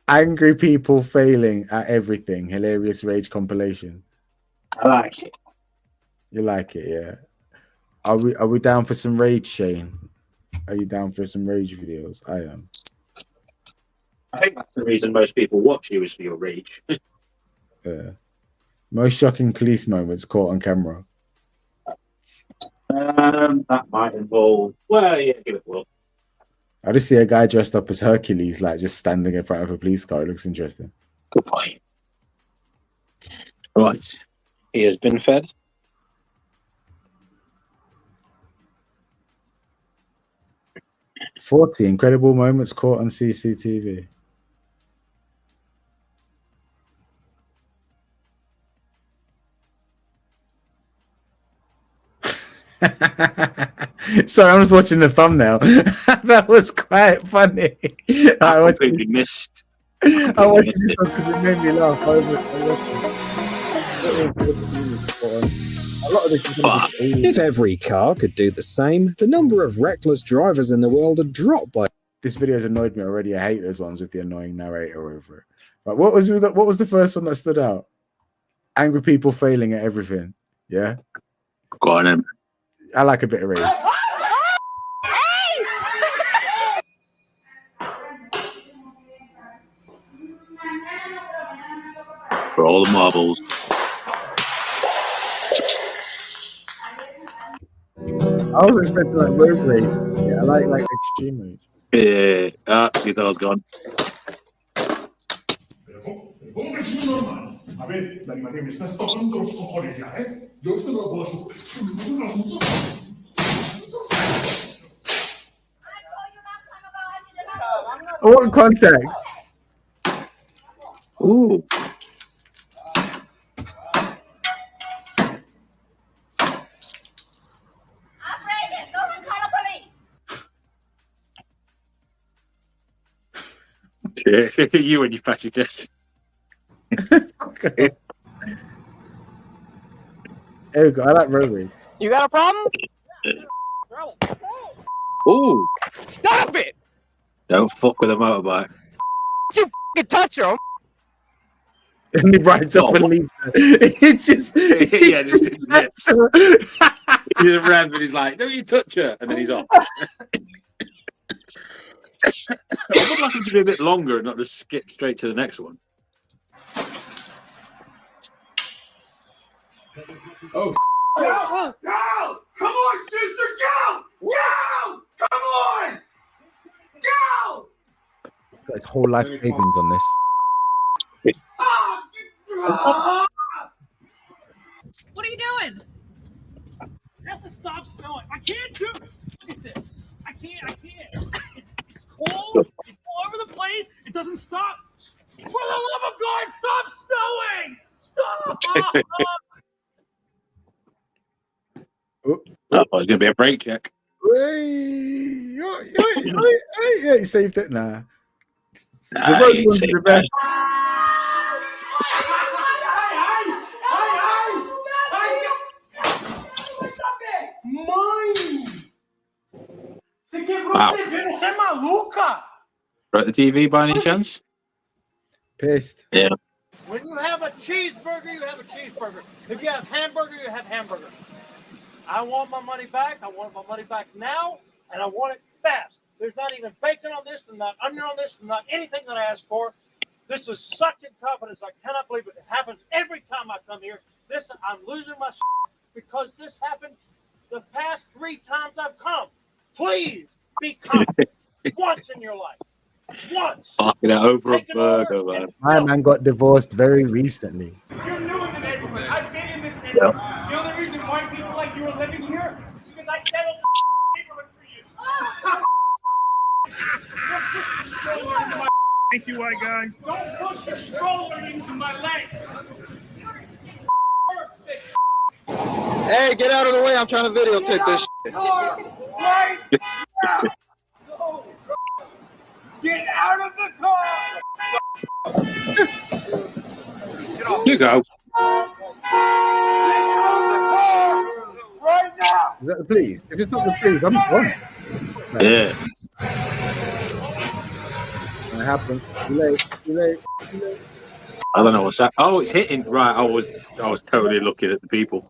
Angry people failing at everything. Hilarious Rage compilation. I like it. You like it, yeah. Are we down for some Rage, Shane? Are you down for some Rage videos? I am. I think that's the reason most people watch you is for your rage. Yeah. Most shocking police moments caught on camera. That might involve. Well, yeah, give it a whirl. I just see a guy dressed up as Hercules, like just standing in front of a police car. It looks interesting. Good point. Right. He has been fed. "40 incredible moments caught on CCTV." Sorry, I'm just watching the thumbnail. That was quite funny. I completely missed. I watched this because it made me laugh. If every car could do the same, the number of reckless drivers in the world would drop by. This video's annoyed me already. I hate those ones with the annoying narrator over it. But what was the first one that stood out? Angry people failing at everything. Yeah. Go on then. I like a bit of rage. For all the marbles. I was expecting like road rage. Yeah, I like extreme rage. Yeah, your dog's gone. A ver, la animación, me estás tocando los cojones ya, ¿eh? Yo esto no lo puedo superar. What contact? Ooh. Yeah, look at you when you patty chest. Okay. There we go. I like Rotary. You got a problem? Ooh. Stop it! Don't fuck with a motorbike. You f***ing touch him! And he rides up and leaves her. It just... Yeah, just his lips. He just runs and he's like, don't you touch her? And then he's off. I would like him to be a bit longer and not just skip straight to the next one. Oh, go! Go! Come on, sister, go! Go! Come on! Go! Got his whole life savings on this. What are you doing? It has to stop snowing. I can't do it. Look at this. I can't. It's cold. It's all over the place. It doesn't stop. For the love of God, stop snowing! Stop! Oh, it's going to be a brake check. Yeah, he saved it. Nah. Nah, the road he was saved the best. Mãe! Você quebrou Wow. a TV, você é maluca? Right, the TV by any chance? Pissed. Yeah. When you have a cheeseburger, you have a cheeseburger. If you have hamburger, you have hamburger. I want my money back. I want my money back now, and I want it fast. There's not even bacon on this, and not onion on this, and not anything that I asked for. This is such incompetence. I cannot believe it. It happens every time I come here. I'm losing my because this happened the past 3 times I've come. Please be competent once in your life. Once. Fucking over a burger, man. My man got divorced very recently. You're new in the neighborhood. I've been in this neighborhood. Yeah. The only reason white people like you are living here is because I settled the neighborhood for you. Don't push your stroller into my thank you, white guy. Don't push your stroller into my legs. Hey, get out of the way. I'm trying to videotape this shit. Right now! Get out of the car! You go. Get out of the car! Right now! Is that the please? If it's not the please, I'm gone. Yeah. What happened? Too late. I don't know what's that. Oh, it's hitting. Right, I was totally looking at the people.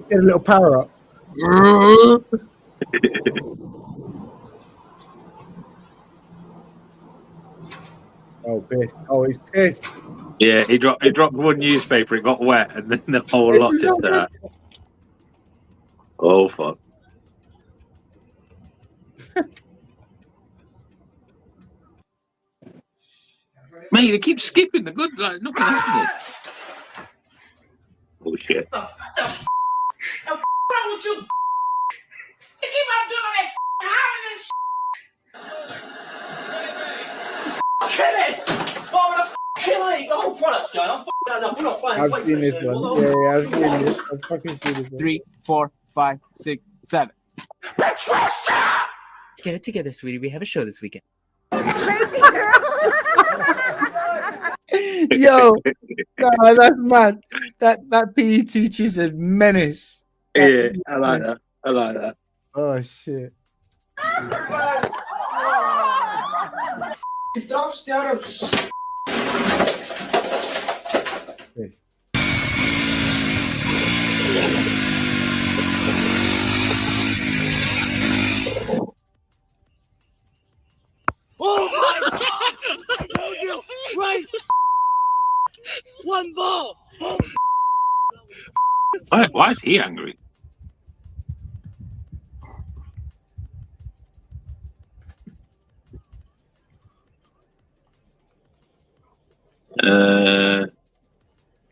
Get a little power up. Oh, pissed. Oh, he's pissed. Yeah, he dropped one newspaper, it got wet, and then the whole lot did that. Oh, fuck. Mate, they keep skipping the good, like, nothing happening. Oh, shit. What's wrong with you? You keep on doing that kill it! Oh, kill it! The whole product's going. I'm enough. We're not playing. I've seen this one. Yeah, I've seen this. I've fucking seen this one. 3, 4, 5, 6, 7. Patricia! Get it together, sweetie. We have a show this weekend. Yo, no, that's mad. That PE teacher's a menace. Yeah, I like that. Oh shit. It drops down of Oh my God! I told you, right? One ball. Why is he angry?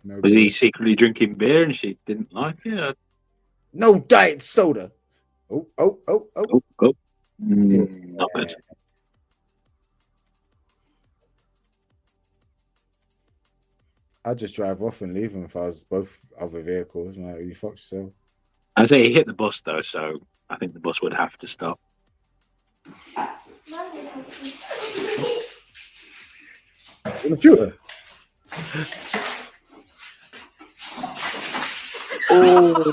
Was he secretly drinking beer and she didn't like it? No diet soda. Oh. Not bad. I'd just drive off and leave him if I was both other vehicles. I'm like, you fuck yourself. I say he hit the bus though, so I think the bus would have to stop. Shooter. Oh.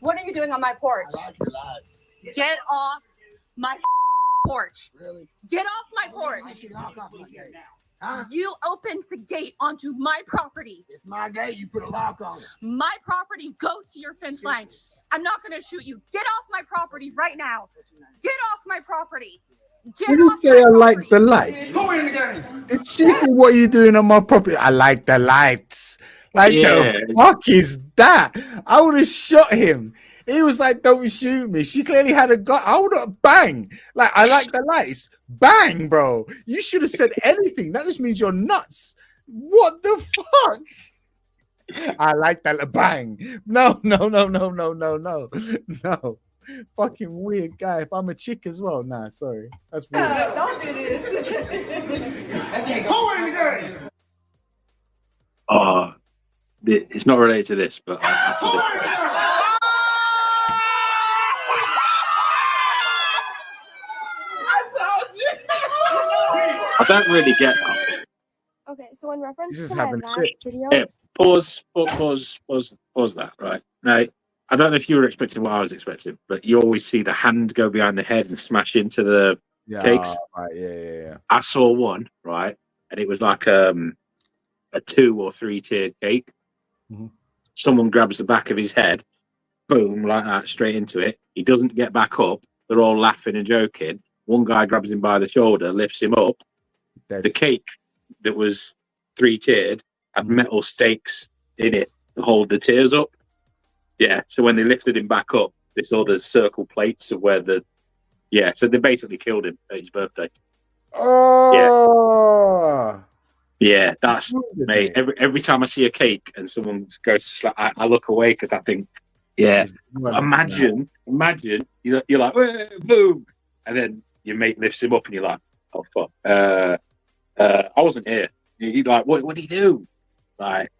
What are you doing on my porch? Get off my porch. Really? Get off my porch. Huh? You opened the gate onto my property. It's my gate. You put a lock on it. My property goes to your fence line. I'm not going to shoot you. Get off my property right now. Get off my property. Did you say I like the light? Who in the game? Excuse me, what are you doing on my property? I like the lights. Like, Yeah. the fuck is that? I would have shot him. He was like, don't shoot me. She clearly had a gun. I would have bang. Like, I like the lights. Bang, bro. You should have said anything. That just means you're nuts. What the fuck? I like that. Bang. No. Fucking weird guy. If I'm a chick as well. Nah, sorry. That's weird. Don't do this. Who in the game? Oh, it's not related to this, but after this. I don't really get that. Okay, so in reference He's just to my having last sex. video, Yeah, pause that, right? Now, I don't know if you were expecting what I was expecting, but you always see the hand go behind the head and smash into the cakes. Right, yeah. I saw one, right? And it was like a 2 or 3 tiered cake. Mm-hmm. Someone grabs the back of his head, boom, like that, straight into it. He doesn't get back up. They're all laughing and joking. One guy grabs him by the shoulder, lifts him up. Dead. The cake that was 3 tiered had metal stakes in it to hold the tiers up. Yeah, so when they lifted him back up, they saw the circle plates of where the... Yeah, so they basically killed him at his birthday. Oh! Yeah, that's... Mate, every time I see a cake and someone goes to slap, I look away because I think, yeah, imagine, you're like, boom! And then your mate lifts him up and you're like, oh, fuck. I wasn't here. You're like, what do you do? Like,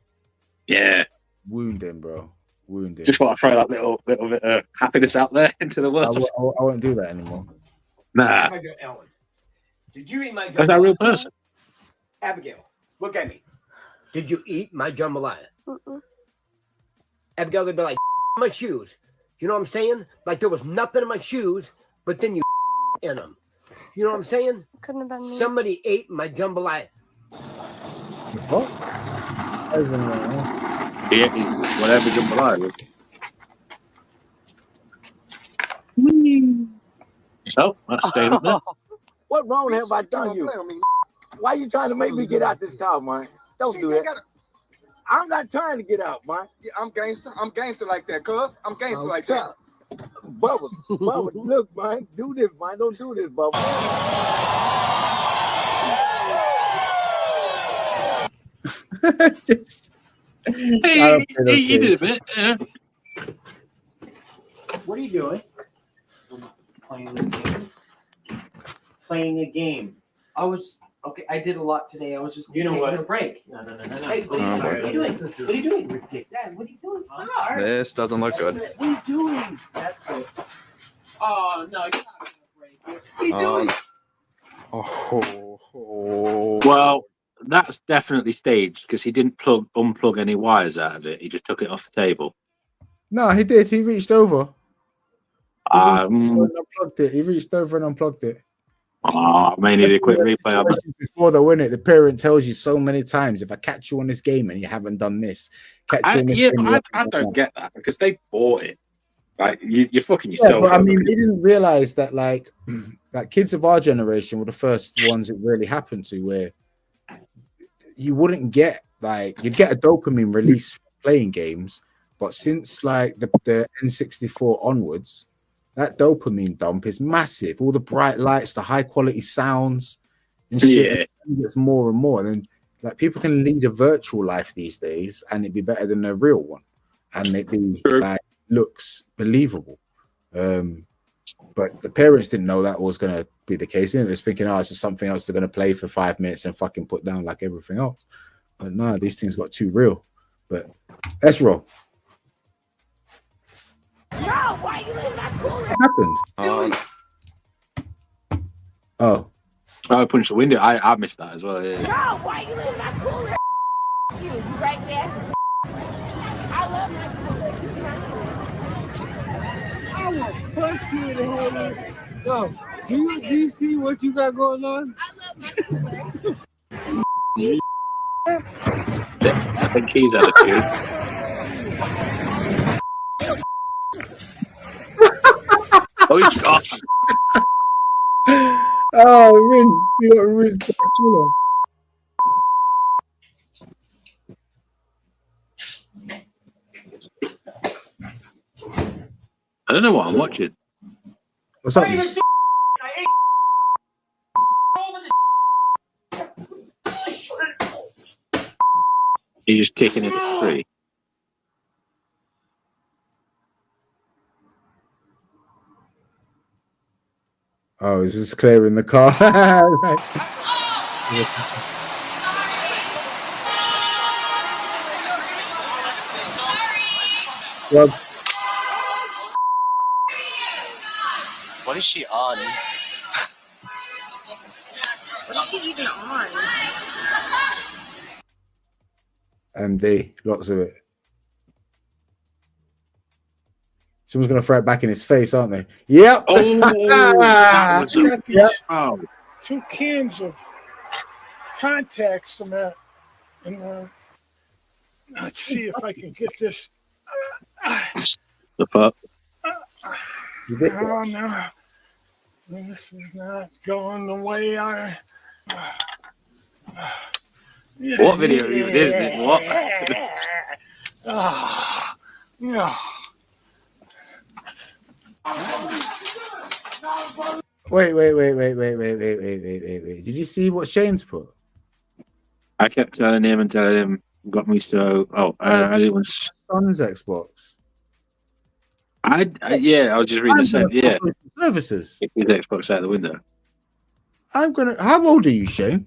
yeah. Wound him, bro. Wound him. Just want to throw that little bit of happiness out there into the world. I won't do that anymore. Nah. Ellen, did you eat my jambalaya? That's a real person. Abigail, look at me. Did you eat my jambalaya? Abigail, they'd be like, my shoes. You know what I'm saying? Like there was nothing in my shoes, but then you in them. You know what I'm saying? couldn't have been me. Somebody ate my jambalaya. What? Yeah, whatever jambalaya was. So, that's staying up there. What wrong have I done you? Why you trying to make me get out this car, man? Don't do that. I'm not trying to get out, man. Yeah, I'm gangster. I'm gangster like that, cuz. I'm gangster like that. Bubba, look, man. Do this, man. Don't do this, Bubba. Hey, you did a bit, yeah. What are you doing? Playing the game. Playing a game. I was okay. I did a lot today. I was just taking a break. No. Hey, what are you doing? What are you doing? Dad, what are you doing? Stop. This doesn't look good. What are you doing? That's it. Oh no, you're not gonna break it. What are you doing? Well, that's definitely staged because he didn't unplug any wires out of it. He just took it off the table. No, he did. He reached over. Unplugged it. He reached over and unplugged it. I may need a quick replay of it. Before the win it, the parent tells you so many times, if I catch you on this game and you haven't done this, I don't get that because they bought it. Like you're fucking yourself. But I mean, they didn't realize that like kids of our generation were the first ones it really happened to, where you wouldn't get you'd get a dopamine release from playing games, but since like the N64 onwards, that dopamine dump is massive. All the bright lights, the high quality sounds, and shit. Yeah. And it gets more and more. And then, like, people can lead a virtual life these days and it'd be better than a real one. And it be like looks believable. But the parents didn't know that was going to be the case. They were just thinking, oh, it's just something else they're going to play for 5 minutes and fucking put down like everything else. But no, these things got too real. But let's roll. No, why you leaving that cooler? What happened? Oh, I punched the window. I missed that as well. Yeah. No, why you leaving that cooler? You right there. I love my cooler. I will punch you in the head. Yo, do you see what you got going on? I love my cooler. I think he's had a few. Oh, he's got. Oh, rinse. You got rinse. I don't know what I'm watching. What's up? He's just kicking it at 3. Oh, he's just clearing the car. Well, what is she on? What is she even on? MD, lots of it. Someone's going to throw it back in his face, aren't they? Yep. Oh, that was yep. Oh. 2 cans of contact cement. And let's see if I can get this. The fuck? Oh, no. This is not going the way I... What video even is it? What? Yeah. Wait. Did you see what Shane's put? I kept telling him, got me so. Oh, I didn't want Son's Xbox. I was just reading the same. Yeah, services. His Xbox out the window. How old are you, Shane?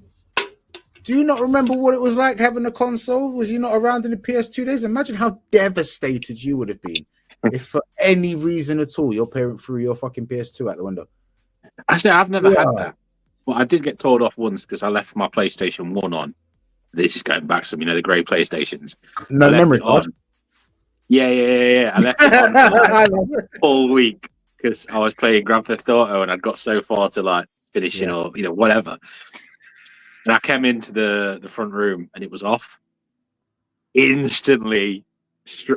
Do you not remember what it was like having a console? Was you not around in the PS2 days? Imagine how devastated you would have been if, for any reason at all, your parent threw your fucking PS2 out the window. Actually, I've never had that. Well, I did get told off once because I left my PlayStation 1 on. This is going back some, the grey PlayStations. No memory card. Yeah. I left it on for like all week because I was playing Grand Theft Auto and I'd got so far to like finishing or whatever. And I came into the front room and it was off. Instantly,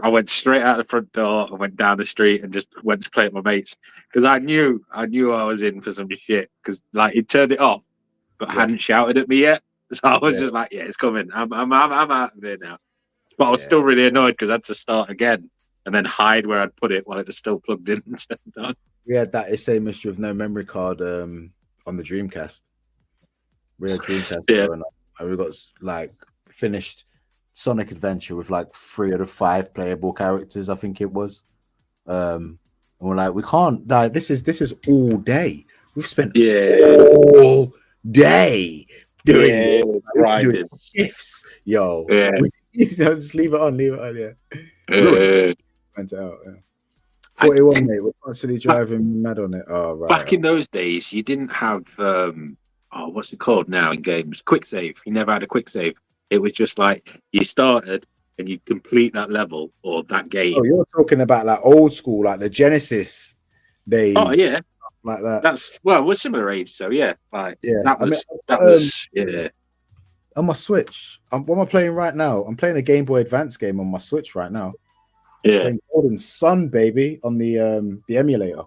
I went straight out the front door and went down the street and just went to play with my mates because I knew I was in for some shit because like he turned it off but hadn't shouted at me yet. So I was just like, yeah, it's coming. I'm out of here now. But I was still really annoyed because I had to start again and then hide where I'd put it while it was still plugged in. We had that same issue of no memory card on the Dreamcast. We had Dreamcast growing up, and we got like finished Sonic Adventure with like 3 out of 5 playable characters, I think it was. And we're like, we can't. Like, this is all day. We've spent all day doing shifts, yo. Just leave it on, went out. 41, mate. We're constantly driving mad on it. Oh, right. Back in those days, you didn't have what's it called now in games? Quick save. You never had a quick save. It was just like you started and you complete that level or that game. Oh, you're talking about like old school, like the Genesis days. Oh yeah, like that. That's we're similar age, so yeah. Like that was. On my Switch, what am I playing right now? I'm playing a Game Boy Advance game on my Switch right now. Yeah, playing Golden Sun, baby, on the emulator.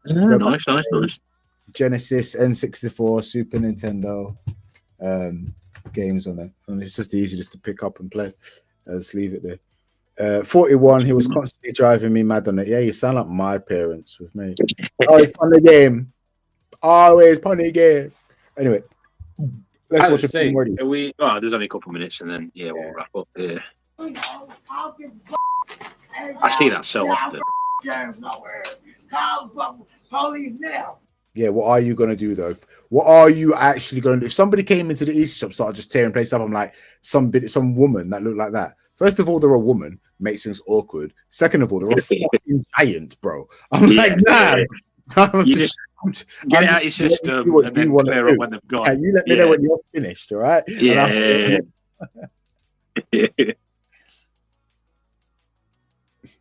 Nice. Genesis, N64, Super Nintendo games on it, and it's just easy just to pick up and play. Just leave it there. 41, he was constantly driving me mad on it. Yeah, you sound like my parents with me. Always on the game. Anyway, Let's watch a film already. Are we? Oh, there's only a couple of minutes, and then we'll wrap up. Yeah. I see that so often. Police now. Yeah, what are you gonna do though? What are you actually gonna do? If somebody came into the East shop, started just tearing place up, I'm like, some woman that looked like that. First of all, they're a woman, makes things awkward. Second of all, they're a fucking giant, bro. I'm like, nah. You just get it out your system and then clear up when they've gone. Can you let me know when you're finished, all right? Yeah.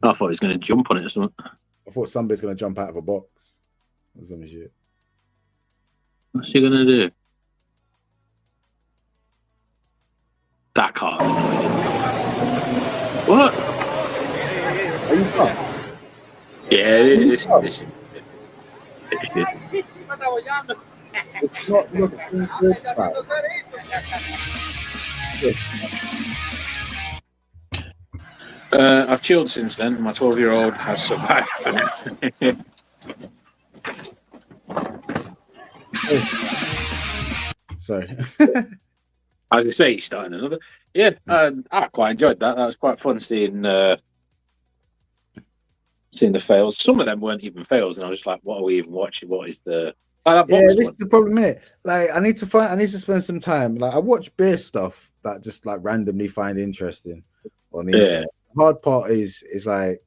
I thought he was going to jump on it or something. I thought somebody's going to jump out of a box or some shit. What's he going to do? That car. What? Are you done? Yeah, this. It's not looking good, pal. I've chilled since then. My 12-year-old has survived. Sorry. As I say, he's starting another. Yeah, I quite enjoyed that. That was quite fun seeing the fails. Some of them weren't even fails, and I was just like, "What are we even watching? What is the?" This is the problem, innit? Like, I need to spend some time. Like, I watch beer stuff that just like randomly find interesting on the internet. The hard part is like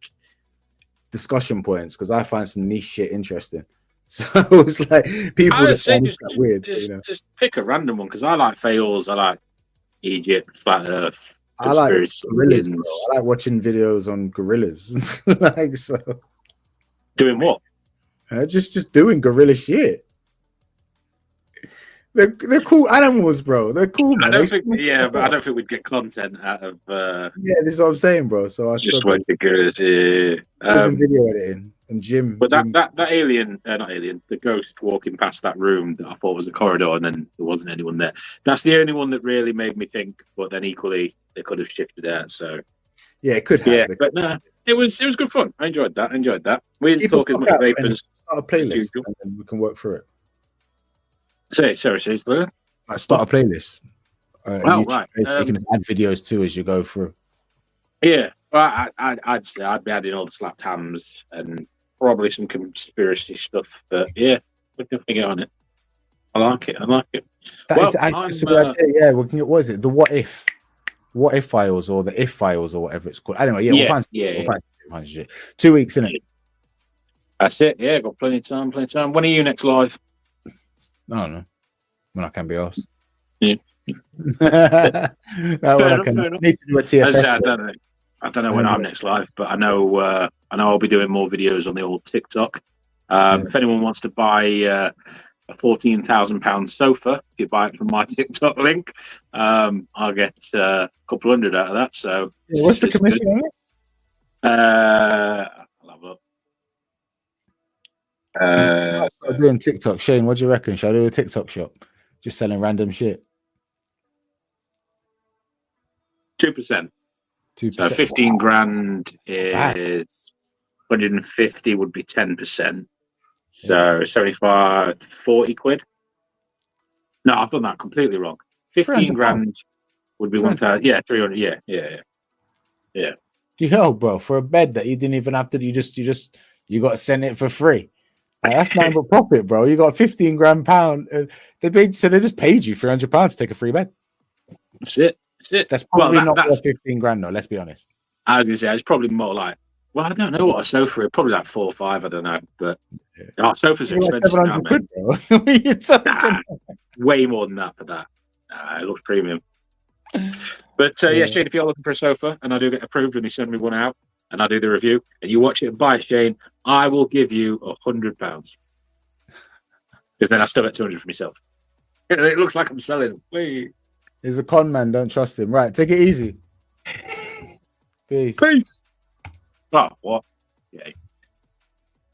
discussion points, because I find some niche shit interesting. So it's like people just find that weird. Just pick a random one, because I like fails. I like Egypt, flat Earth. I like gorillas, bro. I like watching videos on gorillas. Like, so doing what? Just doing gorilla shit. They're cool animals, bro. They're cool, man. But I don't think we'd get content out of. Yeah, this is what I'm saying, bro. So I just went to gorillas. Some video editing and Jim. But that alien, not alien, the ghost walking past that room that I thought was a corridor, and then there wasn't anyone there. That's the only one that really made me think. But then equally, they could have shifted out. So yeah, it could have. Yeah, but no, it was good fun. I enjoyed that. We didn't talk as much vapors. Start a playlist, and then we can work through it. Sorry, I start a playlist. Oh, right. You can add videos too as you go through. Yeah, well, I'd say I'd be adding all the slapped hams and probably some conspiracy stuff. But yeah, we can figure on it. I like it. Yeah, we can get. What is it? The what if files or the if files or whatever it's called. Anyway, we'll find shit. 2 weeks, innit? That's it. Yeah, got plenty of time. When are you next live? I don't know. When I can be asked. Yeah. Need to do a TFS. I don't know when I'm next live, but I know I'll be doing more videos on the old TikTok. If anyone wants to buy a £14,000 sofa, if you buy it from my TikTok link, I'll get a couple hundred out of that. So what's the commission on it? I'll have a look. Start doing TikTok. Shane, what do you reckon? Should I do a TikTok shop? Just selling random shit. 2%. So 15 grand is 150 would be 10%. So 75, 40 quid. No, I've done that completely wrong. 15 grand would be 1,000. Yeah, 300. Yeah. Yo, bro, for a bed that you didn't even have to, you got to send it for free. Like, that's not a profit, bro. You got 15 grand pound. They just paid you £300 to take a free bed. That's it. That's probably not worth 15 grand, though. Let's be honest. I was gonna say it's probably more like. Well, I don't know what a sofa is. Probably like 4 or 5. I don't know, but sofas are expensive. 700 quid, bro. Way more than that for that. It looks premium. But yeah, Shane, if you're looking for a sofa and I do get approved and they send me one out and I do the review and you watch it and buy it, Shane, I will give you £100 because then I still get 200 for myself. It looks like I'm selling. Wait. He's a con man. Don't trust him. Right, take it easy. Peace. Oh, what? Yeah.